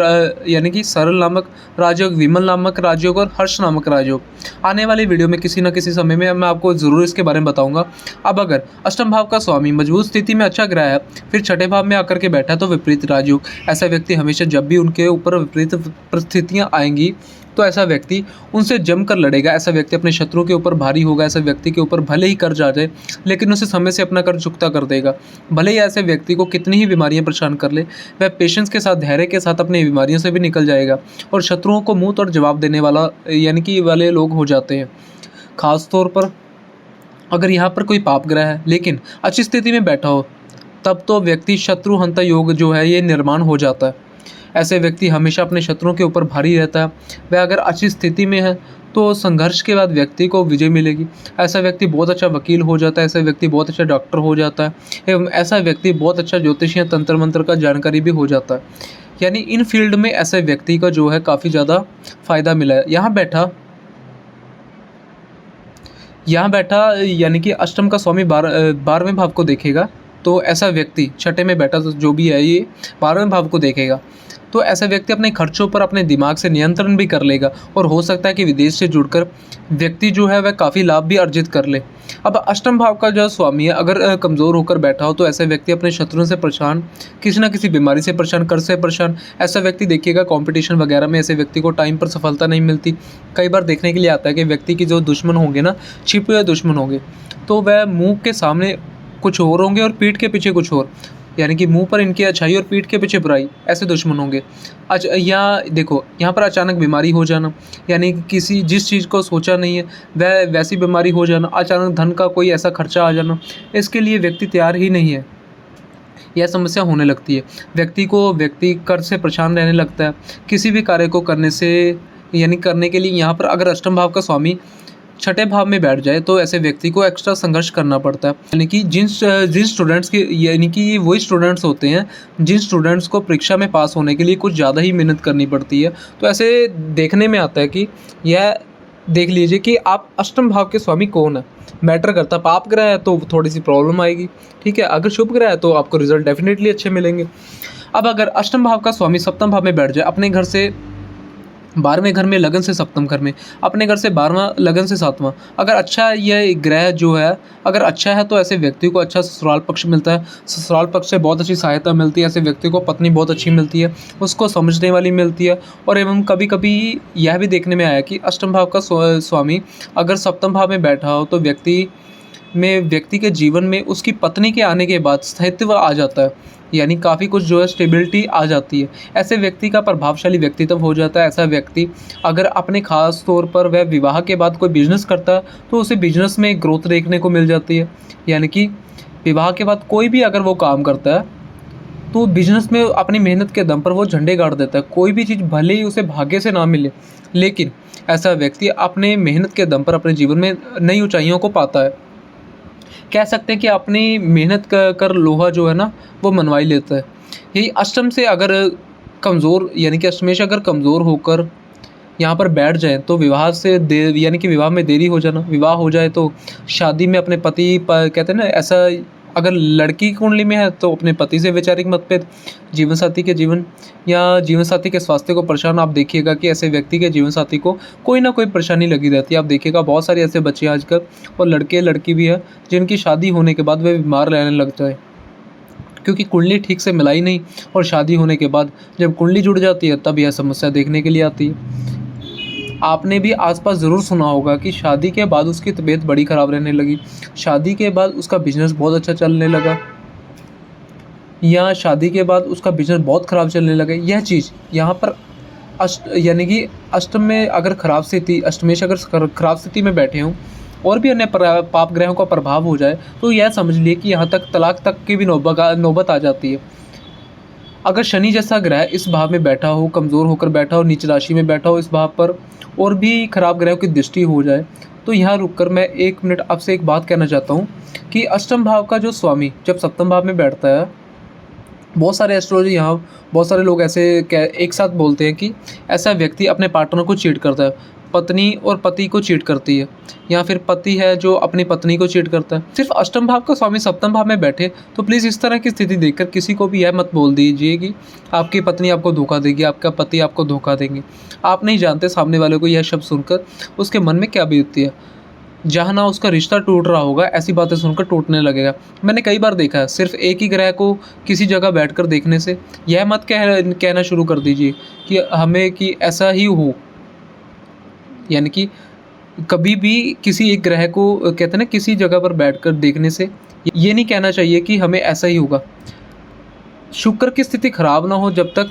यानी कि सरल नामक राजयोग, विमल नामक राजयोग और हर्ष नामक राजयोग। आने वाली वीडियो में किसी न किसी समय में मैं आपको ज़रूर इसके बारे में बताऊंगा। अब अगर अष्टम भाव का स्वामी मजबूत स्थिति में अच्छा ग्रह है, फिर छठे भाव में आकर के बैठा तो विपरीत राजयोग। ऐसा व्यक्ति हमेशा जब भी उनके ऊपर विपरीत परिस्थितियाँ आएंगी तो ऐसा व्यक्ति उनसे जमकर लड़ेगा। ऐसा व्यक्ति अपने शत्रु के ऊपर भारी होगा। ऐसे व्यक्ति के ऊपर भले ही कर्ज आ जाए लेकिन उसे समय से अपना कर्ज चुकता कर देगा। भले ही ऐसे व्यक्ति को कितनी ही बीमारियां परेशान कर ले, वह पेशेंस के साथ, धैर्य के साथ अपनी बीमारियों से भी निकल जाएगा और शत्रुओं को मुंह तोड़ जवाब देने वाला यानी कि वाले लोग हो जाते हैं। खास तौर पर अगर यहाँ पर कोई पाप ग्रह है लेकिन अच्छी स्थिति में बैठा हो, तब तो व्यक्ति शत्रु हंता योग जो है ये निर्माण हो जाता है। ऐसे व्यक्ति हमेशा अपने शत्रुओं के ऊपर भारी रहता है। वह अगर अच्छी स्थिति में है तो संघर्ष के बाद व्यक्ति को विजय मिलेगी। ऐसा व्यक्ति बहुत अच्छा वकील हो जाता है, ऐसा व्यक्ति बहुत अच्छा डॉक्टर हो जाता है एवं ऐसा व्यक्ति बहुत अच्छा ज्योतिष या तंत्र मंत्र का जानकारी भी हो जाता है। यानी इन फील्ड में ऐसे व्यक्ति का जो है काफ़ी ज़्यादा फ़ायदा मिला है। यहाँ बैठा यानी कि अष्टम का स्वामी 12वें भाव को देखेगा तो ऐसा व्यक्ति छठे में बैठा तो जो भी है ये 12वें भाव को देखेगा तो ऐसा व्यक्ति अपने खर्चों पर अपने दिमाग से नियंत्रण भी कर लेगा और हो सकता है कि विदेश से जुड़कर व्यक्ति जो है वह काफ़ी लाभ भी अर्जित कर ले। अब अष्टम भाव का जो स्वामी है अगर कमज़ोर होकर बैठा हो तो ऐसे व्यक्ति अपने शत्रुओं से परेशान, किसी न किसी बीमारी से परेशान, कर्ज से परेशान। ऐसा व्यक्ति देखिएगा कंपटीशन वगैरह में ऐसे व्यक्ति को टाइम पर सफलता नहीं मिलती। कई बार देखने के लिए आता है कि व्यक्ति की जो दुश्मन होंगे ना, छिपे हुए दुश्मन होंगे, तो वह मुँह के सामने कुछ और होंगे और पीठ के पीछे कुछ और, यानी कि मुंह पर इनकी अच्छाई और पीठ के पीछे बुराई, ऐसे दुश्मन होंगे। अच्छा, यहाँ देखो, यहाँ पर अचानक बीमारी हो जाना, यानी कि किसी जिस चीज़ को सोचा नहीं है वह वैसी बीमारी हो जाना, अचानक धन का कोई ऐसा खर्चा आ जाना, इसके लिए व्यक्ति तैयार ही नहीं है। यह समस्या होने लगती है। व्यक्ति को कर्ज से परेशान रहने लगता है। किसी भी कार्य को करने के लिए यहाँ पर अगर अष्टम भाव का स्वामी छठे भाव में बैठ जाए तो ऐसे व्यक्ति को एक्स्ट्रा संघर्ष करना पड़ता है। यानी कि जिन स्टूडेंट्स की यानी कि ये वही स्टूडेंट्स होते हैं जिन स्टूडेंट्स को परीक्षा में पास होने के लिए कुछ ज़्यादा ही मेहनत करनी पड़ती है। तो ऐसे देखने में आता है कि यह देख लीजिए कि आप अष्टम भाव के स्वामी कौन है, मैटर करता है। पाप ग्रह है तो थोड़ी सी प्रॉब्लम आएगी, ठीक है। अगर शुभ ग्रह है तो आपको रिजल्ट डेफिनेटली अच्छे मिलेंगे। अब अगर अष्टम भाव का स्वामी सप्तम भाव में बैठ जाए, अपने घर से 12वें घर में लगन से सप्तम घर में, अपने घर से 12वां लगन से 7वां, अगर अच्छा यह ग्रह जो है अगर अच्छा है तो ऐसे व्यक्ति को अच्छा ससुराल पक्ष मिलता है। ससुराल पक्ष से बहुत अच्छी सहायता मिलती है। ऐसे व्यक्ति को पत्नी बहुत अच्छी मिलती है, उसको समझने वाली मिलती है। और एवं कभी कभी यह भी देखने में आया कि अष्टम भाव का स्वामी अगर सप्तम भाव में बैठा हो तो व्यक्ति के जीवन में उसकी पत्नी के आने के बाद स्थायित्व आ जाता है। यानी काफ़ी कुछ जो है स्टेबिलिटी आ जाती है। ऐसे व्यक्ति का प्रभावशाली व्यक्तित्व हो जाता है। ऐसा व्यक्ति अगर अपने ख़ास तौर पर वह विवाह के बाद कोई बिजनेस करता है तो उसे बिजनेस में ग्रोथ देखने को मिल जाती है। यानी कि विवाह के बाद कोई भी अगर वो काम करता है तो बिजनेस में अपनी मेहनत के दम पर वो झंडे गाड़ देता है। कोई भी चीज़ भले ही उसे भाग्य से ना मिले, लेकिन ऐसा व्यक्ति अपने मेहनत के दम पर अपने जीवन में नई ऊंचाइयों को पाता है। कह सकते हैं कि अपनी मेहनत कर लोहा जो है ना वो मनवाई लेता है। यही अष्टम से अगर कमज़ोर यानी कि अष्टमेश अगर कमज़ोर होकर यहाँ पर बैठ जाए तो यानी कि विवाह में देरी हो जाना, विवाह हो जाए तो शादी में अपने पति कहते हैं ना, ऐसा अगर लड़की की कुंडली में है तो अपने पति से वैचारिक मतभेद, जीवन साथी के स्वास्थ्य को परेशान। आप देखिएगा कि ऐसे व्यक्ति के जीवन साथी को कोई ना कोई परेशानी लगी रहती है। आप देखिएगा बहुत सारे ऐसे बच्चे आजकल और लड़के लड़की भी है जिनकी शादी होने के बाद वे बीमार रहने लग जाए, क्योंकि कुंडली ठीक से मिलाई नहीं। और शादी होने के बाद जब कुंडली जुड़ जाती है तब यह समस्या देखने के लिए आती है। आपने भी आसपास ज़रूर सुना होगा कि शादी के बाद उसकी तबीयत बड़ी ख़राब रहने लगी, शादी के बाद उसका बिजनेस बहुत अच्छा चलने लगा, या शादी के बाद उसका बिजनेस बहुत ख़राब चलने लगा। यह चीज़ यहाँ पर यानी कि अष्टम में अगर अष्टमेश अगर खराब स्थिति में बैठे हों और भी अन्य पाप ग्रहों का प्रभाव हो जाए तो यह समझ लिए कि यहाँ तक तलाक तक की भी नौबत आ जाती है। अगर शनि जैसा ग्रह इस भाव में बैठा हो, कमज़ोर होकर बैठा हो, नीच राशि में बैठा हो इस भाव पर, और भी खराब ग्रहों की दृष्टि हो जाए, तो यहाँ रुककर मैं 1 मिनट आपसे एक बात कहना चाहता हूँ कि अष्टम भाव का जो स्वामी जब सप्तम भाव में बैठता है, बहुत सारे एस्ट्रोलॉजी यहाँ बहुत सारे लोग ऐसे एक साथ बोलते हैं कि ऐसा व्यक्ति अपने पार्टनर को चीट करता है, पत्नी और पति को चीट करती है, या फिर पति है जो अपनी पत्नी को चीट करता है। सिर्फ अष्टम भाव का स्वामी सप्तम भाव में बैठे तो प्लीज़ इस तरह की स्थिति देखकर किसी को भी यह मत बोल दीजिए कि आपकी पत्नी आपको धोखा देगी, आपका पति आपको धोखा देंगे। आप नहीं जानते सामने वाले को यह शब्द सुनकर उसके मन में क्या बीतती है। जहाँ ना उसका रिश्ता टूट रहा होगा ऐसी बातें सुनकर टूटने लगेगा। मैंने कई बार देखा है, सिर्फ एक ही ग्रह को किसी जगह बैठकर देखने से यह मत कहना शुरू कर दीजिए कि ऐसा ही हो। यानी कि कभी भी किसी एक ग्रह को कहते हैं ना किसी जगह पर बैठकर देखने से ये नहीं कहना चाहिए कि हमें ऐसा ही होगा। शुक्र की स्थिति खराब ना हो जब तक,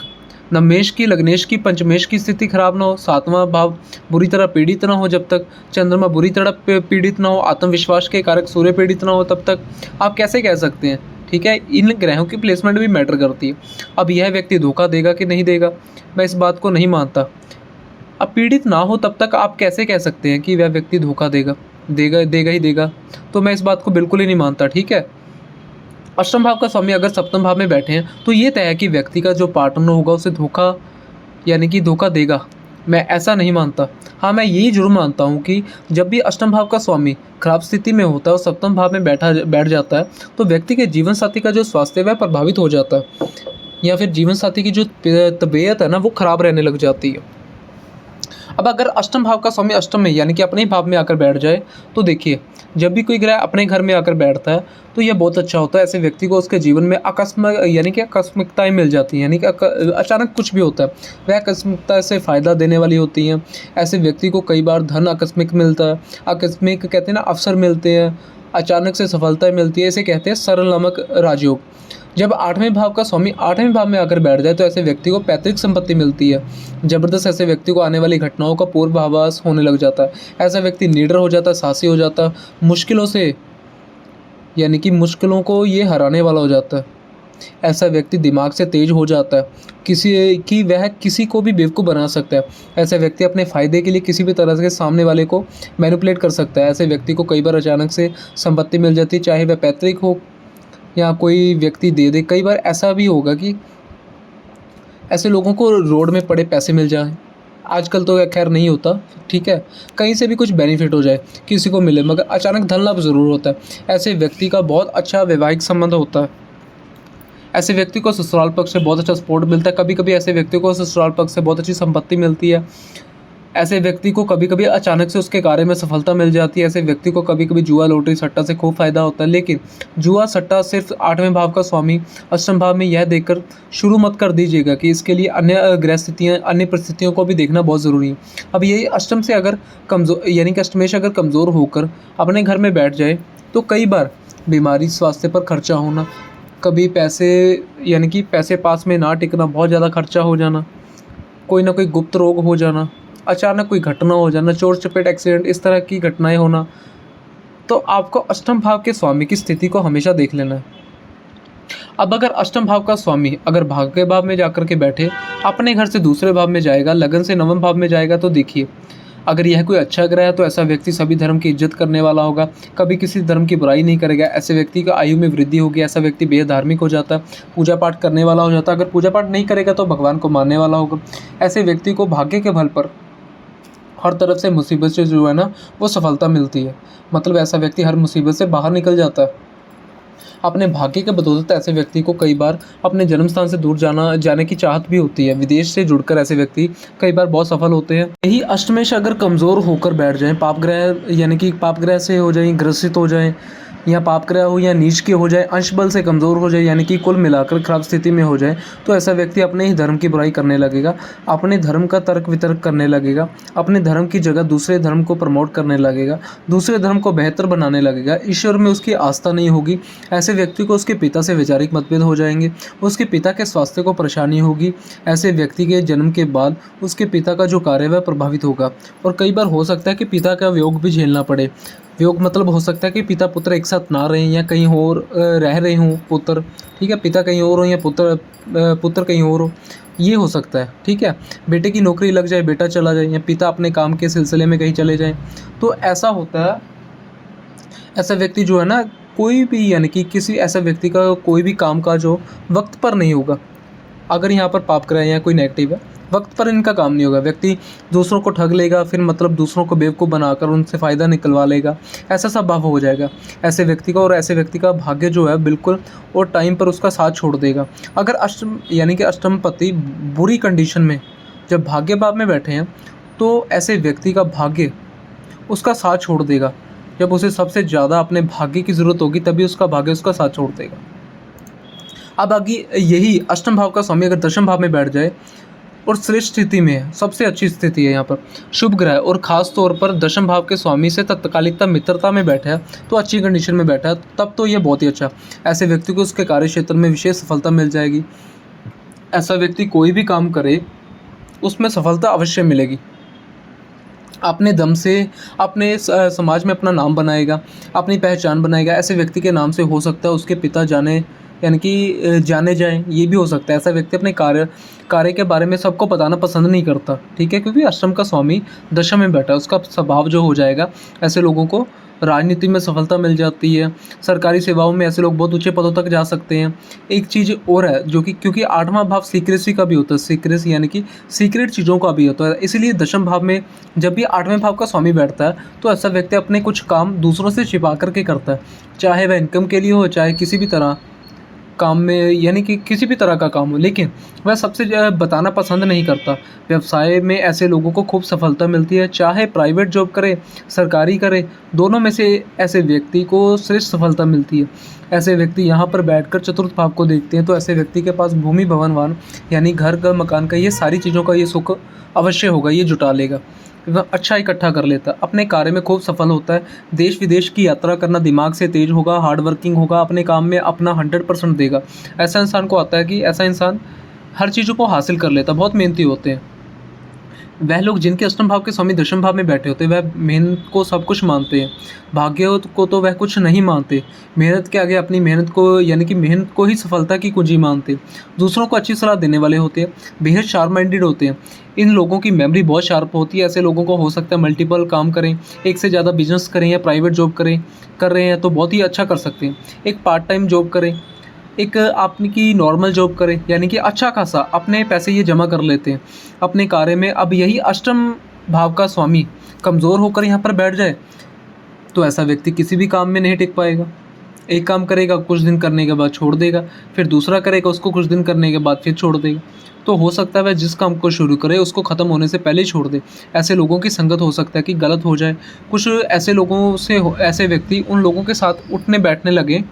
नवमेश की, लग्नेश की, पंचमेश की स्थिति खराब ना हो, 7वां भाव बुरी तरह पीड़ित ना हो जब तक, चंद्रमा बुरी तरह पीड़ित ना हो, आत्मविश्वास के कारक सूर्य पीड़ित ना हो तब तक आप कैसे कह सकते हैं। ठीक है, इन ग्रहों की प्लेसमेंट भी मैटर करती है। अब यह व्यक्ति धोखा देगा कि नहीं देगा, मैं इस बात को नहीं मानता। अब पीड़ित ना हो तब तक आप कैसे कह सकते हैं कि वह व्यक्ति धोखा देगा ही देगा, तो मैं इस बात को बिल्कुल ही नहीं मानता। ठीक है, अष्टम भाव का स्वामी अगर सप्तम भाव में बैठे हैं तो ये तय है कि व्यक्ति का जो पार्टनर होगा उसे धोखा देगा। मैं ऐसा नहीं मानता। हाँ, मैं यही जरूर मानता हूँ कि जब भी अष्टम भाव का स्वामी खराब स्थिति में होता है और सप्तम भाव में बैठ जाता है तो व्यक्ति के जीवन साथी का जो स्वास्थ्य वह प्रभावित हो जाता है, या फिर जीवन साथी की जो तबीयत है ना वो खराब रहने लग जाती है। अब अगर अष्टम भाव का स्वामी अष्टम में यानी कि अपने ही भाव में आकर बैठ जाए तो देखिए, जब भी कोई ग्रह अपने घर में आकर बैठता है तो यह बहुत अच्छा होता है। ऐसे व्यक्ति को उसके जीवन में आकस्मिकताएं मिल जाती हैं, यानी कि अचानक कुछ भी होता है वह आकस्मिकता से फ़ायदा देने वाली होती हैं। ऐसे व्यक्ति को कई बार धन आकस्मिक मिलता है, आकस्मिक कहते हैं ना अवसर मिलते हैं, अचानक से सफलता मिलती है, इसे कहते हैं सरल नामक राजयोग। जब 8वें भाव का स्वामी 8वें भाव में आकर बैठ जाए तो ऐसे व्यक्ति को पैतृक संपत्ति मिलती है। जबरदस्त ऐसे व्यक्ति को आने वाली घटनाओं का पूर्वाभास होने लग जाता है। ऐसा व्यक्ति निडर हो जाता है, साहसी हो जाता है, मुश्किलों को ये हराने वाला हो जाता है। ऐसा व्यक्ति दिमाग से तेज हो जाता है, वह किसी को भी बेवकूफ़ बना सकता है। ऐसा व्यक्ति अपने फ़ायदे के लिए किसी भी तरह से सामने वाले को मैनिपुलेट कर सकता है। ऐसे व्यक्ति को कई बार अचानक से संपत्ति मिल जाती है, चाहे वह पैतृक हो या कोई व्यक्ति दे दे। कई बार ऐसा भी होगा कि ऐसे लोगों को रोड में पड़े पैसे मिल जाएँ। आजकल तो खैर नहीं होता, ठीक है, कहीं से भी कुछ बेनिफिट हो जाए, किसी को मिले, मगर अचानक धन लाभ ज़रूर होता है। ऐसे व्यक्ति का बहुत अच्छा वैवाहिक संबंध होता है। ऐसे व्यक्ति को ससुराल पक्ष से बहुत अच्छा सपोर्ट मिलता है। कभी कभी ऐसे व्यक्ति को ससुराल पक्ष से बहुत अच्छी संपत्ति मिलती है। ऐसे व्यक्ति को कभी कभी अचानक से उसके कार्य में सफलता मिल जाती है। ऐसे व्यक्ति को कभी कभी जुआ, लॉटरी, सट्टा से खूब फायदा होता है। लेकिन जुआ, सट्टा सिर्फ 8वें भाव का स्वामी अष्टम भाव में यह देखकर शुरू मत कर दीजिएगा कि इसके लिए अन्य ग्रह स्थितियाँ, अन्य परिस्थितियों को भी देखना बहुत ज़रूरी है। अब यही अष्टम से अगर कमज़ोर, यानी कि अष्टमेश अगर कमज़ोर होकर अपने घर में बैठ जाए तो कई बार बीमारी, स्वास्थ्य पर खर्चा होना, कभी पैसे, यानी कि पैसे पास में ना टिकना, बहुत ज़्यादा खर्चा हो जाना, कोई ना कोई गुप्त रोग हो जाना, अचानक कोई घटना हो जाना, चोट चपेट, एक्सीडेंट, इस तरह की घटनाएं होना, तो आपको अष्टम भाव के स्वामी की स्थिति को हमेशा देख लेना है। अब अगर अष्टम भाव का स्वामी अगर भाग्य भाव में जाकर के बैठे, अपने घर से दूसरे भाव में जाएगा, लगन से 9वें भाव में जाएगा, तो देखिए अगर यह कोई अच्छा ग्रह है तो ऐसा व्यक्ति सभी धर्म की इज्जत करने वाला होगा, कभी किसी धर्म की बुराई नहीं करेगा। ऐसे व्यक्ति का आयु में वृद्धि होगी। ऐसा व्यक्ति बेहद धार्मिक हो जाता है, पूजा पाठ करने वाला हो जाता है। अगर पूजा पाठ नहीं करेगा तो भगवान को मानने वाला होगा। ऐसे व्यक्ति को भाग्य के बल पर हर तरफ से मुसीबत से जो है ना वो सफलता मिलती है। मतलब ऐसा व्यक्ति हर मुसीबत से बाहर निकल जाता है। अपने भाग्य के बदौलत ऐसे व्यक्ति को कई बार अपने जन्म स्थान से दूर जाने की चाहत भी होती है। विदेश से जुड़कर ऐसे व्यक्ति कई बार बहुत सफल होते हैं। यही अष्टमेश अगर कमज़ोर होकर बैठ जाएं, पाप ग्रह, यानी कि पाप ग्रह से हो जाएं, ग्रसित हो जाएं, या पाप ग्रह हो या नीच के हो जाए, अंश बल से कमज़ोर हो जाए, यानी कि कुल मिलाकर खराब स्थिति में हो जाए, तो ऐसा व्यक्ति अपने ही धर्म की बुराई करने लगेगा, अपने धर्म का तर्क वितर्क करने लगेगा, अपने धर्म की जगह दूसरे धर्म को प्रमोट करने लगेगा, दूसरे धर्म को बेहतर बनाने लगेगा। ईश्वर में उसकी आस्था नहीं होगी। ऐसे व्यक्ति को उसके पिता से वैचारिक मतभेद हो जाएंगे, उसके पिता के स्वास्थ्य को परेशानी होगी। ऐसे व्यक्ति के जन्म के बाद उसके पिता का जो कार्य है वह प्रभावित होगा, और कई बार हो सकता है कि पिता का वियोग भी झेलना पड़े। वियोग मतलब हो सकता है कि पिता पुत्र एक साथ ना रहें, या कहीं और रह रहे हों पुत्र, ठीक है, पिता कहीं और हो या पुत्र कहीं और हो, ये हो सकता है, ठीक है। बेटे की नौकरी लग जाए, बेटा चला जाए, या पिता अपने काम के सिलसिले में कहीं चले जाएं, तो ऐसा होता है। ऐसा व्यक्ति जो है ना, कोई भी, यानी कि किसी ऐसा व्यक्ति का कोई भी काम काज हो वक्त पर नहीं होगा। अगर यहाँ पर पाप ग्रह या कोई नेगेटिव है, वक्त पर इनका काम नहीं होगा। व्यक्ति दूसरों को ठग लेगा, फिर मतलब दूसरों को बेवकूफ़ बनाकर उनसे फ़ायदा निकलवा लेगा, ऐसा सब भाव हो जाएगा ऐसे व्यक्ति का। और ऐसे व्यक्ति का भाग्य जो है बिल्कुल और टाइम पर उसका साथ छोड़ देगा। अगर अष्टम, यानी कि अष्टमपति बुरी कंडीशन में जब भाग्य भाव में बैठे हैं, तो ऐसे व्यक्ति का भाग्य उसका साथ छोड़ देगा। जब उसे सबसे ज़्यादा अपने भाग्य की ज़रूरत होगी तभी उसका भाग्य उसका साथ छोड़ देगा। अब आगे यही अष्टम भाव का स्वामी अगर दशम भाव में बैठ जाए और श्रेष्ठ स्थिति में है, सबसे अच्छी स्थिति है यहाँ पर, शुभ ग्रह, और ख़ास तौर पर दशम भाव के स्वामी से तत्कालिकता मित्रता में बैठा है, तो अच्छी कंडीशन में बैठा है, तब तो ये बहुत ही अच्छा। ऐसे व्यक्ति को उसके कार्य क्षेत्र में विशेष सफलता मिल जाएगी। ऐसा व्यक्ति कोई भी काम करे उसमें सफलता अवश्य मिलेगी। अपने दम से अपने समाज में अपना नाम बनाएगा, अपनी पहचान बनाएगा। ऐसे व्यक्ति के नाम से हो सकता है उसके पिता यानी कि जाने जाएं, ये भी हो सकता है। ऐसा व्यक्ति अपने कार्य के बारे में सबको बताना पसंद नहीं करता, ठीक है, क्योंकि अष्टम का स्वामी दशम में बैठा है, उसका स्वभाव जो हो जाएगा। ऐसे लोगों को राजनीति में सफलता मिल जाती है, सरकारी सेवाओं में ऐसे लोग बहुत ऊंचे पदों तक जा सकते हैं। एक चीज़ और है जो कि, क्योंकि 8वां भाव सीक्रेसी का भी होता है, सीक्रेसी यानी कि सीक्रेट चीज़ों का भी होता है, इसलिए दशम भाव में जब भी 8वें भाव का स्वामी बैठता है तो ऐसा व्यक्ति अपने कुछ काम दूसरों से छिपा करके करता है, चाहे वह इनकम के लिए हो, चाहे किसी भी तरह काम में, यानी कि किसी भी तरह का काम हो, लेकिन वह सबसे बताना पसंद नहीं करता। व्यवसाय में ऐसे लोगों को खूब सफलता मिलती है, चाहे प्राइवेट जॉब करे, सरकारी करे, दोनों में से ऐसे व्यक्ति को श्रेष्ठ सफलता मिलती है। ऐसे व्यक्ति यहाँ पर बैठकर चतुर्थ भाव को देखते हैं, तो ऐसे व्यक्ति के पास भूमि, भवन, वाहन, यानी घर का, मकान का, ये सारी चीज़ों का ये सुख अवश्य होगा, ये जुटा लेगा, वह अच्छा इकट्ठा कर लेता है, अपने कार्य में खूब सफल होता है। देश विदेश की यात्रा करना, दिमाग से तेज होगा, हार्ड वर्किंग होगा, अपने काम में अपना 100% देगा। ऐसा इंसान को आता है कि ऐसा इंसान हर चीज़ों को हासिल कर लेता, बहुत मेहनती होते हैं। वह लोग जिनके अष्टम भाव के स्वामी दशम भाव में बैठे होते हैं वह मेहनत को सब कुछ मानते हैं, भाग्य को तो वह कुछ नहीं मानते। मेहनत के आगे अपनी मेहनत को यानी कि मेहनत को ही सफलता की कुंजी मानते हैं। दूसरों को अच्छी सलाह देने वाले होते हैं, बेहद शार्प माइंडेड होते हैं। इन लोगों की मेमोरी बहुत शार्प होती है। ऐसे लोगों को हो सकता है मल्टीपल काम करें, एक से ज़्यादा बिजनेस करें या प्राइवेट जॉब कर रहे हैं तो बहुत ही अच्छा कर सकते हैं। एक पार्ट टाइम जॉब करें, एक आपकी नॉर्मल जॉब करें, यानी कि अच्छा खासा अपने पैसे ये जमा कर लेते हैं अपने कार्य में। अब यही अष्टम भाव का स्वामी कमज़ोर होकर यहाँ पर बैठ जाए तो ऐसा व्यक्ति किसी भी काम में नहीं टिक पाएगा। एक काम करेगा, कुछ दिन करने के बाद छोड़ देगा, फिर दूसरा करेगा, उसको कुछ दिन करने के बाद फिर छोड़ देगा। तो हो सकता है वह जिस काम को शुरू करे उसको ख़त्म होने से पहले ही छोड़ दे। ऐसे लोगों की संगत हो सकता है कि गलत हो जाए। कुछ ऐसे लोगों से ऐसे व्यक्ति उन लोगों के साथ उठने बैठने लगे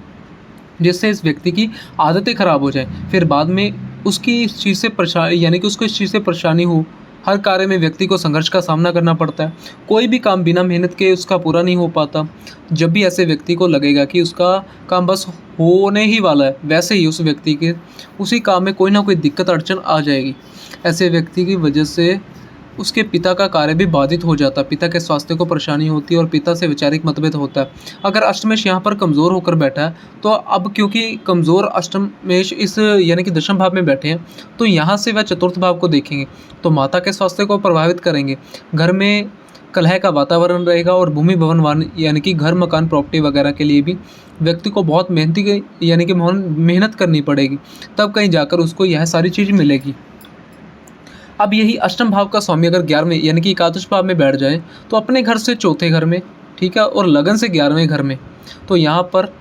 जिससे इस व्यक्ति की आदतें ख़राब हो जाएँ। फिर बाद में उसकी इस चीज़ से यानी कि उसको इस चीज़ से परेशानी हो। हर कार्य में व्यक्ति को संघर्ष का सामना करना पड़ता है। कोई भी काम बिना मेहनत के उसका पूरा नहीं हो पाता। जब भी ऐसे व्यक्ति को लगेगा कि उसका काम बस होने ही वाला है, वैसे ही उस व्यक्ति के उसी काम में कोई ना कोई दिक्कत अड़चन आ जाएगी। ऐसे व्यक्ति की वजह से उसके पिता का कार्य भी बाधित हो जाता है, पिता के स्वास्थ्य को परेशानी होती है और पिता से वैचारिक मतभेद होता है। अगर अष्टमेश यहाँ पर कमज़ोर होकर बैठा है तो अब क्योंकि कमज़ोर अष्टमेश इस यानी कि दशम भाव में बैठे हैं तो यहाँ से वह चतुर्थ भाव को देखेंगे तो माता के स्वास्थ्य को प्रभावित करेंगे। घर में कलह का वातावरण रहेगा और भूमि भवन यानी कि घर मकान प्रॉपर्टी वगैरह के लिए भी व्यक्ति को बहुत यानी कि मेहनत करनी पड़ेगी, तब कहीं जाकर उसको यह सारी चीज़ मिलेगी। अब यही अष्टम भाव का स्वामी अगर 11वें यानी कि एकादश भाव में बैठ जाए तो अपने घर से चौथे घर में, ठीक है, और लगन से 11वें घर में, तो यहाँ पर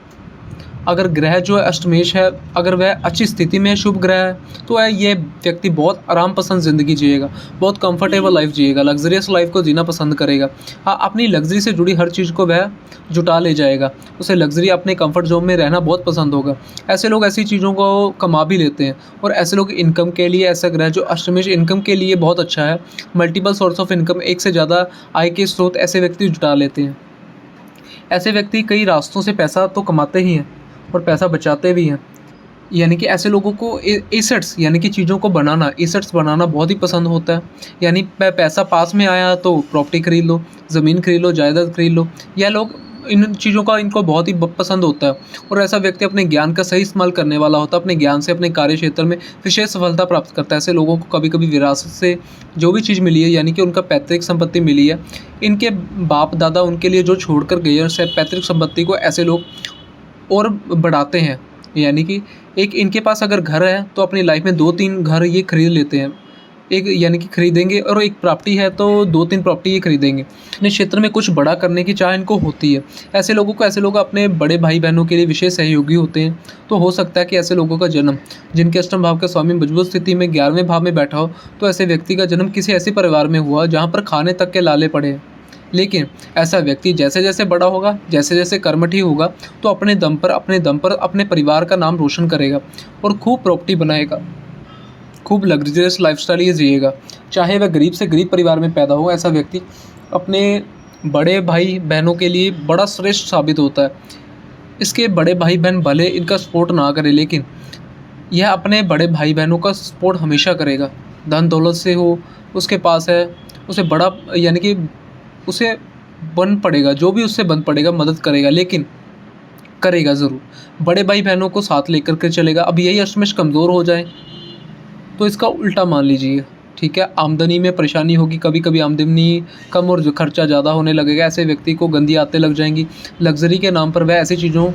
अगर ग्रह जो है अष्टमेश है, अगर वह अच्छी स्थिति में शुभ ग्रह है तो ये व्यक्ति बहुत आराम पसंद ज़िंदगी जिएगा, बहुत कंफर्टेबल लाइफ जिएगा, लग्जरियस लाइफ को जीना पसंद करेगा। हाँ, अपनी लग्जरी से जुड़ी हर चीज़ को वह जुटा ले जाएगा। उसे लग्जरी अपने कंफर्ट जोन में रहना बहुत पसंद होगा। ऐसे लोग ऐसी चीज़ों को कमा भी लेते हैं और ऐसे लोग इनकम के लिए, ऐसा ग्रह जो अष्टमेश इनकम के लिए बहुत अच्छा है। मल्टीपल सोर्स ऑफ इनकम, एक से ज़्यादा आय के स्रोत ऐसे व्यक्ति जुटा लेते हैं। ऐसे व्यक्ति कई रास्तों से पैसा तो कमाते ही हैं और पैसा बचाते भी हैं। यानी कि ऐसे लोगों को एसेट्स यानी कि चीज़ों को बनाना, एसेट्स बनाना बहुत ही पसंद होता है। यानी पैसा पास में आया तो प्रॉपर्टी खरीद लो, ज़मीन खरीद लो, जायदाद खरीद लो। यह लोग इन चीज़ों का इनको बहुत ही पसंद होता है और ऐसा व्यक्ति अपने ज्ञान का सही इस्तेमाल करने वाला होता है। अपने ज्ञान से अपने कार्य क्षेत्र में विशेष सफलता प्राप्त करता है। ऐसे लोगों को कभी कभी विरासत से जो भी चीज़ मिली है, यानी कि उनका पैतृक संपत्ति मिली है, इनके बाप दादा उनके लिए जो छोड़ कर गए हैं पैतृक संपत्ति को, ऐसे लोग और बढ़ाते हैं। यानी कि एक इनके पास अगर घर है तो अपनी लाइफ में 2-3 घर ये खरीद लेते हैं। एक यानी कि खरीदेंगे, और एक प्रॉपर्टी है तो 2-3 प्रॉपर्टी ये खरीदेंगे। अपने क्षेत्र में कुछ बड़ा करने की चाह इनको होती है। ऐसे लोग अपने बड़े भाई बहनों के लिए विशेष सहयोगी होते हैं। तो हो सकता है कि ऐसे लोगों का जन्म, जिनके अष्टम भाव का स्वामी मजबूत स्थिति में 11वें भाव में बैठा हो, तो ऐसे व्यक्ति का जन्म किसी ऐसे परिवार में हुआ जहाँ पर खाने तक के लाले पड़े हैं। लेकिन ऐसा व्यक्ति जैसे जैसे बड़ा होगा, जैसे जैसे कर्मठी होगा, तो अपने दम पर अपने परिवार का नाम रोशन करेगा और खूब प्रॉपर्टी बनाएगा, खूब लग्जरियस लाइफस्टाइल ये जिएगा। चाहे वह गरीब से गरीब परिवार में पैदा हो, ऐसा व्यक्ति अपने बड़े भाई बहनों के लिए बड़ा श्रेष्ठ साबित होता है। इसके बड़े भाई बहन भले इनका सपोर्ट ना करें, लेकिन यह अपने बड़े भाई बहनों का सपोर्ट हमेशा करेगा। धन दौलत से हो, उसके पास है, उसे बड़ा यानी कि उसे बन पड़ेगा, जो भी उससे बन पड़ेगा मदद करेगा, लेकिन करेगा ज़रूर। बड़े भाई बहनों को साथ लेकर के चलेगा। अब यही अष्टमेश कमज़ोर हो जाए तो इसका उल्टा मान लीजिए, ठीक है, आमदनी में परेशानी होगी, कभी कभी आमदनी कम और खर्चा ज़्यादा होने लगेगा। ऐसे व्यक्ति को गंदी आदतें लग जाएंगी। लग्जरी के नाम पर वह ऐसी चीज़ों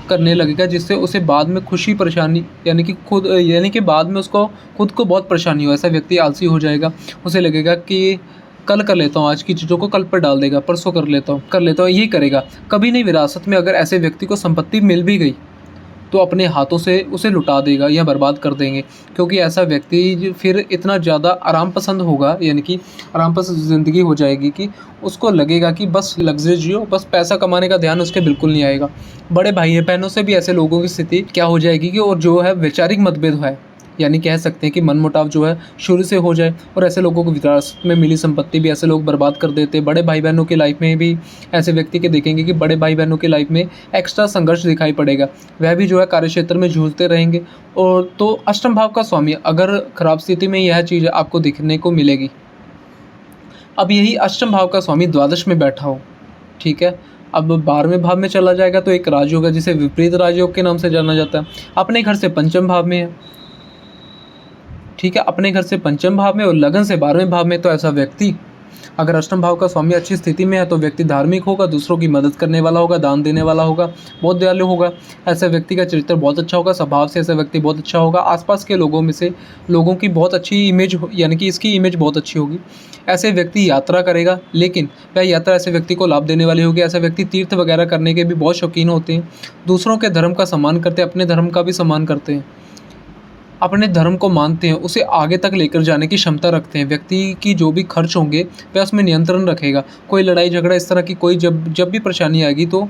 करने लगेगा जिससे उसे बाद में खुशी परेशानी यानी कि बाद में उसको खुद को बहुत परेशानी हो। ऐसा व्यक्ति आलसी हो जाएगा। उसे लगेगा कि कल कर लेता हूँ, आज की चीज़ों को कल पर डाल देगा, परसों कर लेता हूँ, यही करेगा। कभी नहीं विरासत में अगर ऐसे व्यक्ति को संपत्ति मिल भी गई तो अपने हाथों से उसे लुटा देगा या बर्बाद कर देंगे, क्योंकि ऐसा व्यक्ति फिर इतना ज़्यादा आराम पसंद होगा, यानी कि आराम पसंद ज़िंदगी हो जाएगी कि उसको लगेगा कि बस लग्जरी जियो, बस पैसा कमाने का ध्यान उसके बिल्कुल नहीं आएगा। बड़े भाई बहनों से भी ऐसे लोगों की स्थिति क्या हो जाएगी कि और जो है वैचारिक मतभेद है, यानी कह सकते हैं कि मनमुटाव जो है शुरू से हो जाए। और ऐसे लोगों को विरासत में मिली संपत्ति भी ऐसे लोग बर्बाद कर देते हैं। बड़े भाई बहनों की लाइफ में भी ऐसे व्यक्ति के देखेंगे कि बड़े भाई बहनों की लाइफ में एक्स्ट्रा संघर्ष दिखाई पड़ेगा, वह भी जो है कार्य क्षेत्र में जूझते रहेंगे। और तो अष्टम भाव का स्वामी अगर खराब स्थिति में यह चीज़ आपको दिखने को मिलेगी। अब यही अष्टम भाव का स्वामी द्वादश में बैठा हो, ठीक है, अब 12वें भाव में चला जाएगा तो एक राजयोग है जिसे विपरीत राजयोग के नाम से जाना जाता है। अपने घर से पंचम भाव में है, ठीक है, अपने घर से पंचम भाव में और लगन से 12वें भाव में। तो ऐसा व्यक्ति, अगर अष्टम भाव का स्वामी अच्छी स्थिति में है तो व्यक्ति धार्मिक होगा, दूसरों की मदद करने वाला होगा, दान देने वाला होगा, बहुत दयालु होगा। ऐसे व्यक्ति का चरित्र बहुत अच्छा होगा, स्वभाव से ऐसा व्यक्ति बहुत अच्छा होगा, आसपास के लोगों में से लोगों की बहुत अच्छी इमेज, यानी कि इसकी इमेज बहुत अच्छी होगी। ऐसे व्यक्ति यात्रा करेगा, लेकिन वह यात्रा ऐसे व्यक्ति को लाभ देने वाली होगी। ऐसे व्यक्ति तीर्थ वगैरह करने के भी बहुत शौकीन होते हैं, दूसरों के धर्म का सम्मान करते हैं, अपने धर्म का भी सम्मान करते हैं, अपने धर्म को मानते हैं, उसे आगे तक लेकर जाने की क्षमता रखते हैं। व्यक्ति की जो भी खर्च होंगे वह उसमें नियंत्रण रखेगा। कोई लड़ाई झगड़ा इस तरह की कोई जब भी परेशानी आएगी तो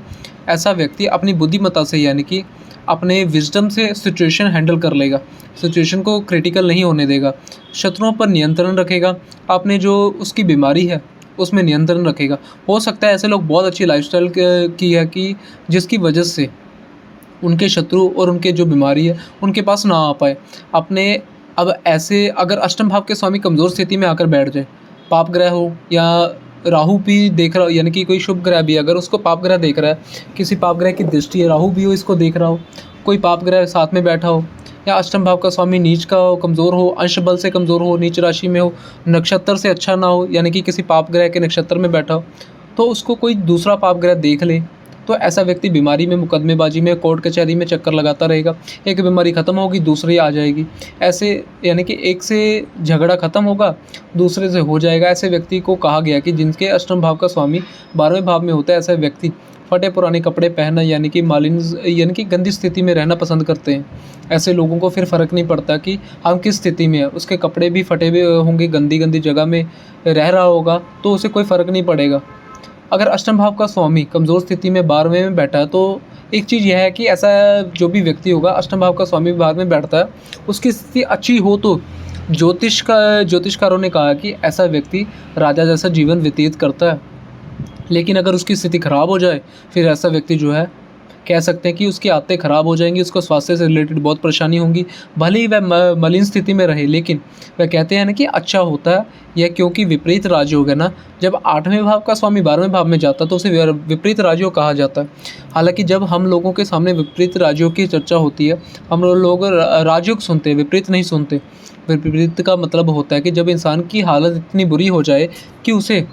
ऐसा व्यक्ति अपनी बुद्धिमत्ता से, यानी कि अपने विजडम से सिचुएशन हैंडल कर लेगा, सिचुएशन को क्रिटिकल नहीं होने देगा, शत्रुओं पर नियंत्रण रखेगा, अपने जो उसकी बीमारी है उसमें नियंत्रण रखेगा। हो सकता है ऐसे लोग बहुत अच्छी लाइफस्टाइल की है कि जिसकी वजह से उनके शत्रु और उनके जो बीमारी है उनके पास ना आ पाए अपने। अब ऐसे अगर अष्टम भाव के स्वामी कमज़ोर स्थिति में आकर बैठ जाए, पाप ग्रह हो या राहु भी देख रहा हो, यानी कि कोई शुभ ग्रह भी अगर उसको पाप ग्रह देख रहा है, किसी पाप ग्रह की दृष्टि है, राहु भी हो इसको देख रहा हो, कोई पाप ग्रह साथ में बैठा हो, या अष्टम भाव का स्वामी नीच का हो, कमज़ोर हो, अंश बल से कमज़ोर हो, नीच राशि में हो, नक्षत्र से अच्छा ना हो, यानी कि किसी पाप ग्रह के नक्षत्र में बैठा हो, तो उसको कोई दूसरा पाप ग्रह देख ले तो ऐसा व्यक्ति बीमारी में, मुकदमेबाजी में, कोर्ट कचहरी में चक्कर लगाता रहेगा। एक बीमारी ख़त्म होगी दूसरी आ जाएगी, ऐसे यानी कि एक से झगड़ा ख़त्म होगा दूसरे से हो जाएगा। ऐसे व्यक्ति को कहा गया कि जिनके अष्टम भाव का स्वामी 12वें भाव में होता है, ऐसा व्यक्ति फटे पुराने कपड़े पहनना, यानी कि यानी कि गंदी स्थिति में रहना पसंद करते हैं। ऐसे लोगों को फिर फ़र्क नहीं पड़ता कि हम किस स्थिति में हैं, उसके कपड़े भी फटे हुए होंगे, गंदी गंदी जगह में रह रहा होगा तो उसे कोई फ़र्क नहीं पड़ेगा। अगर अष्टम भाव का स्वामी कमज़ोर स्थिति में 12वें में बैठा है तो एक चीज़ यह है कि ऐसा जो भी व्यक्ति होगा, अष्टम भाव का स्वामी 12वें में बैठता है, उसकी स्थिति अच्छी हो तो ज्योतिषकारों ने कहा कि ऐसा व्यक्ति राजा जैसा जीवन व्यतीत करता है। लेकिन अगर उसकी स्थिति खराब हो जाए फिर ऐसा व्यक्ति जो है, कह सकते हैं कि उसकी आदतें ख़राब हो जाएंगी, उसको स्वास्थ्य से रिलेटेड बहुत परेशानी होंगी। भले ही वह मलिन स्थिति में रहे, लेकिन वह कहते हैं ना कि अच्छा होता है यह, क्योंकि विपरीत राजयोग है ना, जब 8वें भाव का स्वामी 12वें भाव में जाता है तो उसे विपरीत राजयोग कहा जाता है। हालांकि जब हम लोगों के सामने विपरीत राजयोग की चर्चा होती है, हम लोग राजयोग सुनते हैं, विपरीत नहीं सुनते। विपरीत का मतलब होता है कि जब इंसान की हालत इतनी बुरी हो जाए कि उसे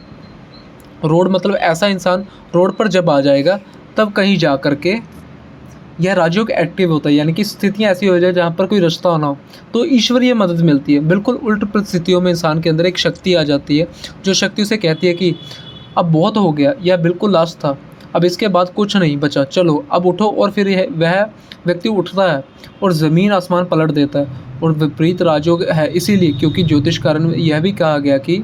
रोड, मतलब ऐसा इंसान रोड पर जब आ जाएगा तब कहीं जा कर के यह राजयोग एक्टिव होता है, यानी कि स्थितियाँ ऐसी हो जाए जहाँ पर कोई रास्ता ना हो तो ईश्वरीय मदद मिलती है। बिल्कुल उल्ट परिस्थितियों में इंसान के अंदर एक शक्ति आ जाती है, जो शक्ति उसे कहती है कि अब बहुत हो गया, यह बिल्कुल लास्ट था, अब इसके बाद कुछ नहीं बचा, चलो अब उठो। और फिर वह व्यक्ति उठता है और ज़मीन आसमान पलट देता है। और विपरीत राजयोग है इसीलिए क्योंकि ज्योतिष कारण यह भी कहा गया कि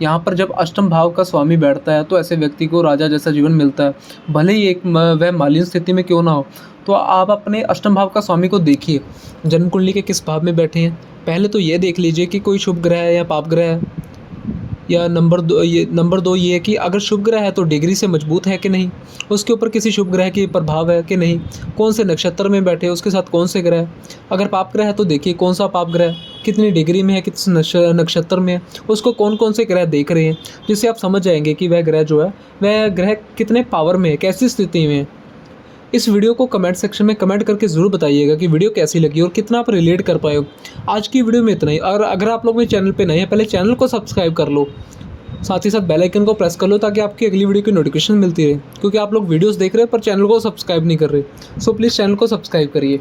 यहाँ पर जब अष्टम भाव का स्वामी बैठता है तो ऐसे व्यक्ति को राजा जैसा जीवन मिलता है, भले ही वह मालिन स्थिति में क्यों ना हो। तो आप अपने अष्टम भाव का स्वामी को देखिए, जन्म कुंडली के किस भाव में बैठे हैं। पहले तो ये देख लीजिए कि कोई शुभ ग्रह है या पाप ग्रह है, या नंबर दो ये है कि अगर शुभ ग्रह है तो डिग्री से मजबूत है कि नहीं, उसके ऊपर किसी शुभ ग्रह की प्रभाव है कि नहीं, कौन से नक्षत्र में बैठे, उसके साथ कौन से ग्रह। अगर पाप ग्रह है तो देखिए कौन सा पाप ग्रह कितनी डिग्री में है, किस नक्षत्र में है, उसको कौन कौन से ग्रह देख रहे हैं, जिससे आप समझ जाएंगे कि वह ग्रह जो है वह ग्रह कितने पावर में है, कैसी स्थिति में है। इस वीडियो को कमेंट सेक्शन में कमेंट करके ज़रूर बताइएगा कि वीडियो कैसी लगी और कितना आप रिलेट कर पाए हो। आज की वीडियो में इतना ही। और अगर आप लोग मेरे चैनल पे नए हैं, पहले चैनल को सब्सक्राइब कर लो, साथ ही साथ बेल आइकन को प्रेस कर लो ताकि आपकी अगली वीडियो की नोटिफिकेशन मिलती रहे, क्योंकि आप लोग वीडियोस देख रहे हैं पर चैनल को सब्सक्राइब नहीं कर रहे। सो प्लीज़ चैनल को सब्सक्राइब करिए।